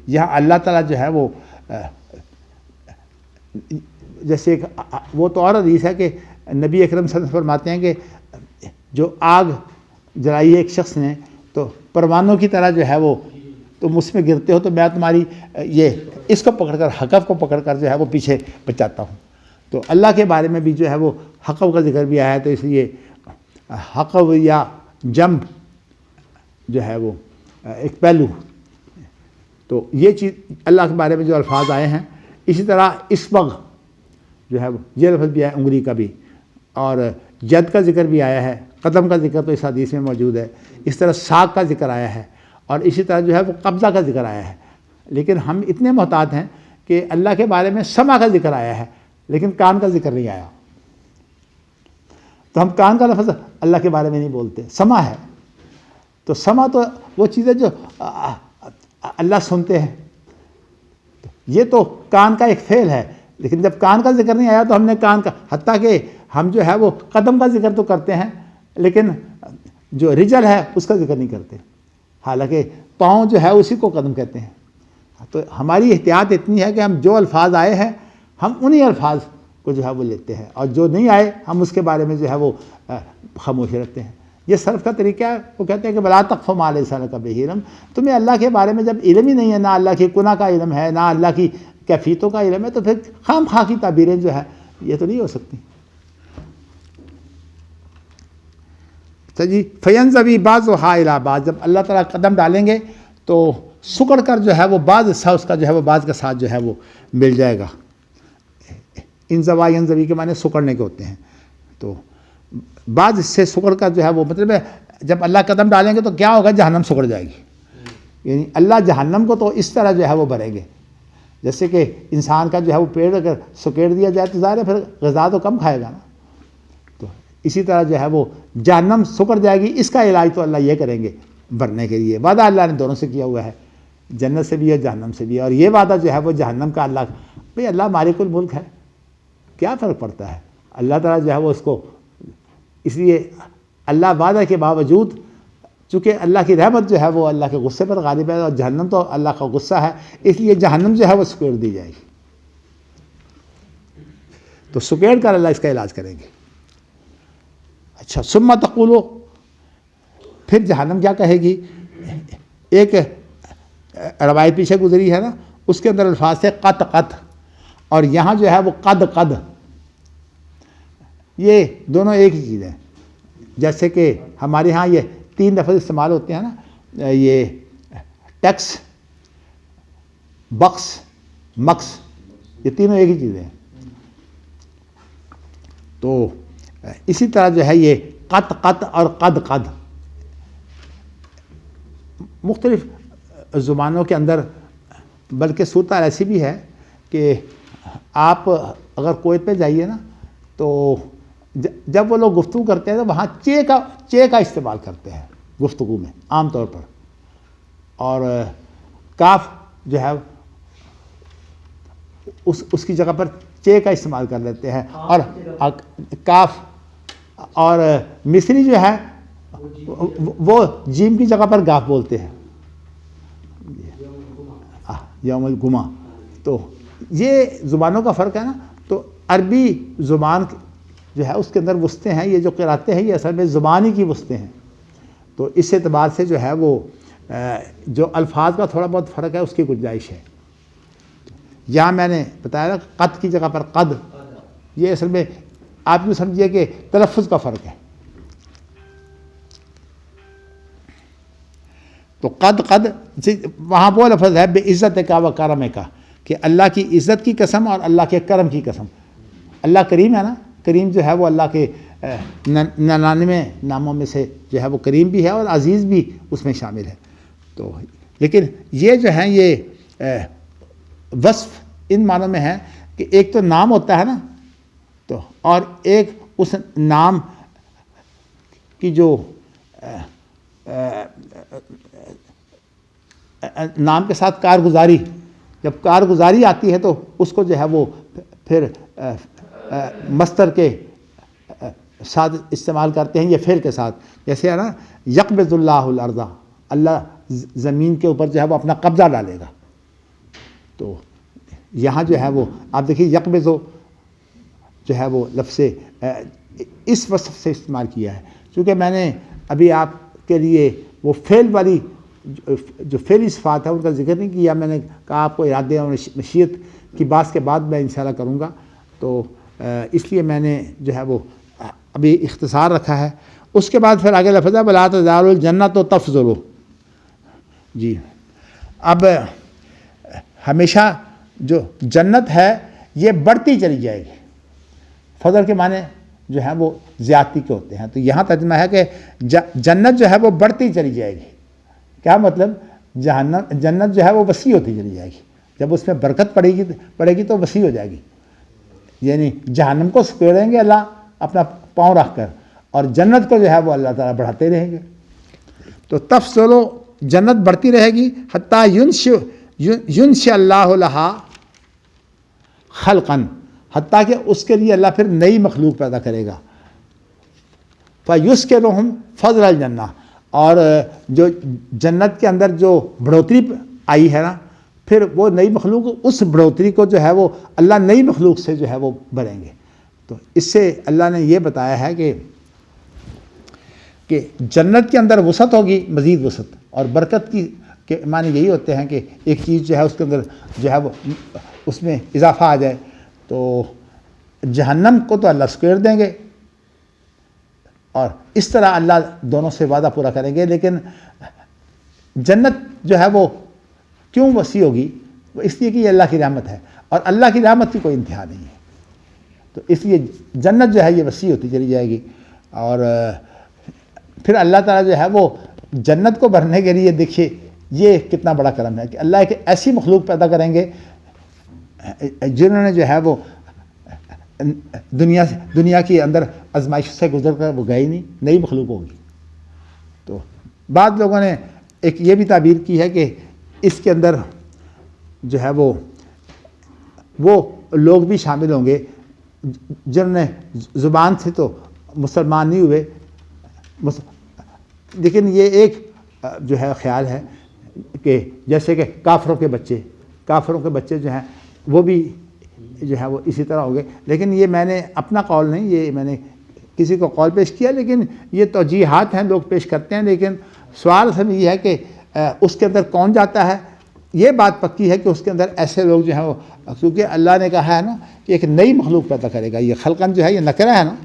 یہاں اللہ تعالیٰ جو ہے وہ جیسے ایک وہ تو اور حدیث ہے کہ نبی اکرم صلی اللہ علیہ وسلم فرماتے ہیں کہ جو آگ جلائی ہے ایک شخص نے تو پروانوں کی طرح جو ہے وہ تم اس میں گرتے ہو، تو میں تمہاری یہ اس کو پکڑ کر حقب کو پکڑ کر جو ہے وہ پیچھے بچاتا ہوں۔ تو اللہ کے بارے میں بھی جو ہے وہ حقب کا ذکر بھی آیا ہے، تو اس لیے حقب یا جنب جو ہے وہ ایک پہلو، تو یہ چیز اللہ کے بارے میں جو الفاظ آئے ہیں۔ اسی طرح اسبغ جو ہے وہ یہ لفظ بھی آیا انگلی کا بھی، اور ید کا ذکر بھی آیا ہے، قدم کا ذکر تو اس حدیث میں موجود ہے، اس طرح ساق کا ذکر آیا ہے، اور اسی طرح جو ہے وہ قبضہ کا ذکر آیا ہے۔ لیکن ہم اتنے محتاط ہیں کہ اللہ کے بارے میں سمع کا ذکر آیا ہے لیکن کان کا ذکر نہیں آیا، تو ہم کان کا لفظ اللہ کے بارے میں نہیں بولتے، سمع ہے، تو سمع تو وہ چیزیں جو اللہ سنتے ہیں، یہ تو کان کا ایک فعل ہے، لیکن جب کان کا ذکر نہیں آیا تو ہم نے کان کا، حتیٰ کہ ہم جو ہے وہ قدم کا ذکر تو کرتے ہیں لیکن جو رجل ہے اس کا ذکر نہیں کرتے، حالانکہ پاؤں جو ہے اسی کو قدم کہتے ہیں۔ تو ہماری احتیاط اتنی ہے کہ ہم جو الفاظ آئے ہیں ہم انہی الفاظ کو جو ہے وہ لیتے ہیں، اور جو نہیں آئے ہم اس کے بارے میں جو ہے وہ خاموشی رکھتے ہیں۔ یہ سلف کا طریقہ ہے، وہ کہتے ہیں کہ بلا تقف ما لیس لک بہ علم، تمہیں اللہ کے بارے میں جب علم ہی نہیں ہے، نہ اللہ کی کنہ کا علم ہے نہ اللہ کی کیفیتوں کا علم ہے، تو پھر خام خواہ کی تعبیریں جو ہے یہ تو نہیں ہو سکتی۔ جی فینزوی بعضھا الی بعض، جب اللہ تعالیٰ قدم ڈالیں گے تو سکڑ کر جو ہے وہ بعض حصہ اس کا جو ہے وہ بعض کے ساتھ جو ہے وہ مل جائے گا۔ انزوا ینزوی کے معنی سکڑنے کے ہوتے ہیں، تو بعض حصے سکڑ کر جو ہے وہ مطلب ہے جب اللہ قدم ڈالیں گے تو کیا ہوگا؟ جہنم سکڑ جائے گی، یعنی اللہ جہنم کو تو اس طرح جو ہے وہ بھریں گے جیسے کہ انسان کا جو ہے وہ پیڑ اگر سکیڑ دیا جائے تو ظاہر ہے پھر غذا تو کم کھائے گا نا. تو اسی طرح جو ہے وہ جہنم سکڑ جائے گی. اس کا علاج تو اللہ یہ کریں گے بھرنے کے لیے. وعدہ اللہ نے دونوں سے کیا ہوا ہے, جنت سے بھی ہے جہنم سے بھی ہے. اور یہ وعدہ جو ہے وہ جہنم کا اللہ, بھئی اللہ مالک الملک ہے, کیا فرق پڑتا ہے. اللہ تعالیٰ جو ہے وہ اس کو, اس لیے اللہ وعدہ کے باوجود چونکہ اللہ کی رحمت جو ہے وہ اللہ کے غصے پر غالب ہے اور جہنم تو اللہ کا غصہ ہے, اس لیے جہنم جو ہے وہ سکیڑ دی جائے گی. تو سکیڑ کر اللہ اس کا علاج کریں گے. اچھا, ثم تقولو, پھر جہنم کیا کہے گی. ایک روایت پیچھے گزری ہے نا, اس کے اندر الفاظ ہے قط قط, اور یہاں جو ہے وہ قد قد. یہ دونوں ایک ہی چیز ہیں. جیسے کہ ہمارے ہاں یہ 3 لفظ استعمال ہوتے ہیں نا, یہ ٹیکس, بخس, مکس, یہ تینوں ایک ہی چیزیں ہیں. تو اسی طرح جو ہے یہ قط قط اور قد قد مختلف زبانوں کے اندر, بلکہ صورتحال ایسی بھی ہے کہ آپ اگر کویت پہ جائیے نا تو جب وہ لوگ گفتگو کرتے ہیں تو وہاں چے کا استعمال کرتے ہیں گفتگو میں عام طور پر, اور کاف جو ہے اس کی جگہ پر چے کا استعمال کر لیتے ہیں. اور کاف, اور مصری جو ہے وہ جیم کی جگہ پر گاف بولتے ہیں, یوم الجمعہ. تو یہ زبانوں کا فرق ہے نا. تو عربی زبان جو ہے اس کے اندر وسطیں ہیں, یہ جو قراتیں ہیں یہ اصل میں زبان ہی کی وسطیں ہیں. تو اس اعتبار سے جو ہے وہ جو الفاظ کا تھوڑا بہت فرق ہے اس کی گنجائش ہے. یہاں میں نے بتایا نا قد کی جگہ پر قد, یہ اصل میں آپ یوں سمجھیے کہ تلفظ کا فرق ہے. تو قد قد وہاں وہ لفظ ہے بے عزت کا و کرم کا, کہ اللہ کی عزت کی قسم اور اللہ کے کرم کی قسم. اللہ کریم ہے نا, کریم جو ہے وہ اللہ کے 99 ناموں میں سے جو ہے وہ کریم بھی ہے اور عزیز بھی اس میں شامل ہے. تو لیکن یہ جو ہیں یہ وصف ان معنوں میں ہے کہ ایک تو نام ہوتا ہے نا, تو اور ایک اس نام کی جو نام کے ساتھ کارگزاری, جب کارگزاری آتی ہے تو اس کو جو ہے وہ پھر مصدر کے ساتھ استعمال کرتے ہیں, یہ فعل کے ساتھ. جیسے ہے نا یقبض اللہ الارض, اللہ زمین کے اوپر جو ہے وہ اپنا قبضہ ڈالے گا. تو یہاں جو ہے وہ آپ دیکھیے یقبض جو ہے وہ لفظ اس وصف سے استعمال کیا ہے. چونکہ میں نے ابھی آپ کے لیے وہ فعل والی جو فعلی صفات ہے ان کا ذکر نہیں کیا. میں نے کہا آپ کو ارادے اور مشیت کی بات کے بعد میں انشاءاللہ کروں گا, تو اس لیے میں نے جو ہے وہ ابھی اختصار رکھا ہے. اس کے بعد پھر آگے لفظ ہے بلا تزال الجنت و تفضل. جی, اب ہمیشہ جو جنت ہے یہ بڑھتی چلی جائے گی. فضل کے معنی جو ہیں وہ زیادتی کے ہوتے ہیں. تو یہاں ترجمہ ہے کہ جنت جو ہے وہ بڑھتی چلی جائے گی. کیا مطلب, جنت جو ہے وہ وسیع ہوتی چلی جائے گی. جب اس میں برکت پڑے گی تو وسیع ہو جائے گی. یعنی جہنم کو سکیڑیں گے اللہ اپنا پاؤں رکھ کر, اور جنت کو جو ہے وہ اللہ تعالیٰ بڑھاتے رہیں گے. تو تفضل, جنت بڑھتی رہے گی. حتیٰ ینشئ اللہ لہا خلقا, حتیٰ کہ اس کے لیے اللہ پھر نئی مخلوق پیدا کرے گا. فیسکنہم فضل الجنہ, اور جو جنت کے اندر جو بڑھوتری آئی ہے نا, پھر وہ نئی مخلوق اس بڑھوتری کو جو ہے وہ اللہ نئی مخلوق سے جو ہے وہ بھریں گے. تو اس سے اللہ نے یہ بتایا ہے کہ جنت کے اندر وسعت ہوگی, مزید وسعت, اور برکت کی کے معنی یہی ہوتے ہیں کہ ایک چیز جو ہے اس کے اندر جو ہے وہ اس میں اضافہ آ جائے. تو جہنم کو تو اللہ سکیڑ دیں گے, اور اس طرح اللہ دونوں سے وعدہ پورا کریں گے. لیکن جنت جو ہے وہ کیوں وسیع ہوگی, وہ اس لیے کہ یہ اللہ کی رحمت ہے, اور اللہ کی رحمت کی کوئی انتہا نہیں ہے. تو اس لیے جنت جو ہے یہ وسیع ہوتی چلی جائے گی. اور پھر اللہ تعالیٰ جو ہے وہ جنت کو بھرنے کے لیے دیکھیے یہ کتنا بڑا کرم ہے کہ اللہ ایک ایسی مخلوق پیدا کریں گے جنہوں نے جو ہے وہ دنیا کے اندر آزمائش سے گزر کر وہ گئے نہیں، نئی مخلوق ہوگی۔ تو بعض لوگوں نے ایک یہ بھی تعبیر کی ہے کہ اس کے اندر جو ہے وہ لوگ بھی شامل ہوں گے جنہوں نے زبان سے تو مسلمان نہیں ہوئے، لیکن یہ ایک جو ہے خیال ہے کہ جیسے کہ کافروں کے بچے جو ہیں وہ بھی جو ہے وہ اسی طرح ہو گئے۔ لیکن یہ میں نے اپنا قول نہیں، یہ میں نے کسی کو قول پیش کیا، لیکن یہ توجیحات ہیں، لوگ پیش کرتے ہیں، لیکن سوال اصل میں یہ ہے کہ اس کے اندر کون جاتا ہے۔ یہ بات پکی ہے کہ اس کے اندر ایسے لوگ جو ہیں وہ، کیونکہ اللہ نے کہا ہے نا کہ ایک نئی مخلوق پیدا کرے گا، یہ خلقن جو ہے یہ نکرہ ہے نا،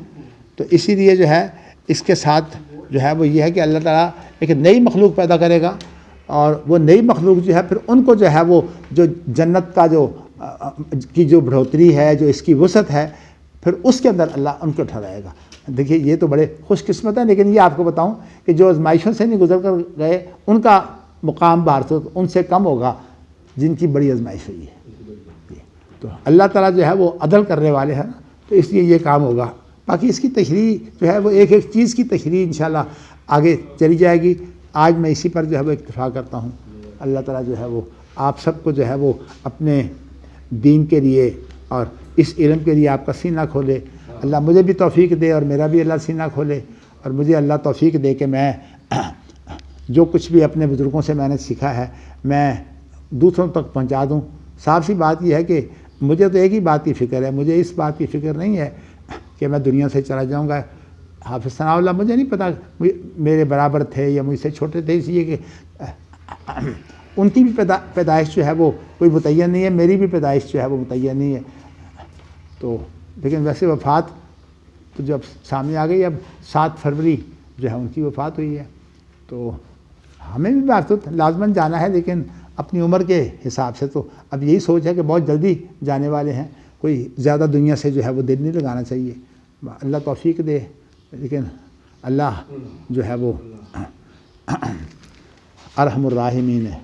تو اسی لیے جو ہے اس کے ساتھ جو ہے وہ یہ ہے کہ اللہ تعالیٰ ایک نئی مخلوق پیدا کرے گا، اور وہ نئی مخلوق جو ہے پھر ان کو جو ہے وہ جو جنت کا جو بڑھوتری ہے، جو اس کی وسعت ہے، پھر اس کے اندر اللہ ان کو ٹھہرائے گا۔ دیکھیے یہ تو بڑے خوش قسمت ہیں، لیکن یہ آپ کو بتاؤں کہ جو آزمائشوں سے نہیں گزر کر گئے ان کا مقام بارسوت ان سے کم ہوگا جن کی بڑی آزمائش ہوئی ہے۔ تو اللہ تعالیٰ جو ہے وہ عدل کرنے والے ہیں، تو اس لیے یہ کام ہوگا۔ باقی اس کی تشریح جو ہے وہ ایک ایک چیز کی تشریح انشاءاللہ آگے چلی جائے گی۔ آج میں اسی پر جو ہے وہ اکتفا کرتا ہوں۔ اللہ تعالیٰ جو ہے وہ آپ سب کو جو ہے وہ اپنے دین کے لیے اور اس علم کے لیے آپ کا سینہ کھولے۔ اللہ مجھے بھی توفیق دے اور میرا بھی اللہ سینہ کھولے، اور مجھے اللہ توفیق دے کہ میں جو کچھ بھی اپنے بزرگوں سے میں نے سیکھا ہے میں دوسروں تک پہنچا دوں۔ صاف سی بات یہ ہے کہ مجھے تو ایک ہی بات کی فکر ہے، مجھے اس بات کی فکر نہیں ہے کہ میں دنیا سے چلا جاؤں گا۔ حافظ ثناء اللہ مجھے نہیں پتہ میرے برابر تھے یا مجھ سے چھوٹے تھے، اس لیے کہ ان کی بھی پیدائش جو ہے وہ کوئی متعین نہیں ہے، میری بھی پیدائش جو ہے وہ متعین نہیں ہے۔ تو لیکن ویسے وفات تو جب سامنے آ گئی، اب 7 فروری جو ہے ان کی وفات ہوئی ہے، تو ہمیں بھی بارسوت لازماً جانا ہے، لیکن اپنی عمر کے حساب سے تو اب یہی سوچ ہے کہ بہت جلدی جانے والے ہیں، کوئی زیادہ دنیا سے جو ہے وہ دل نہیں لگانا چاہیے۔ اللہ توفیق دے، لیکن اللہ جو ہے وہ ارحم الراحمین ہے۔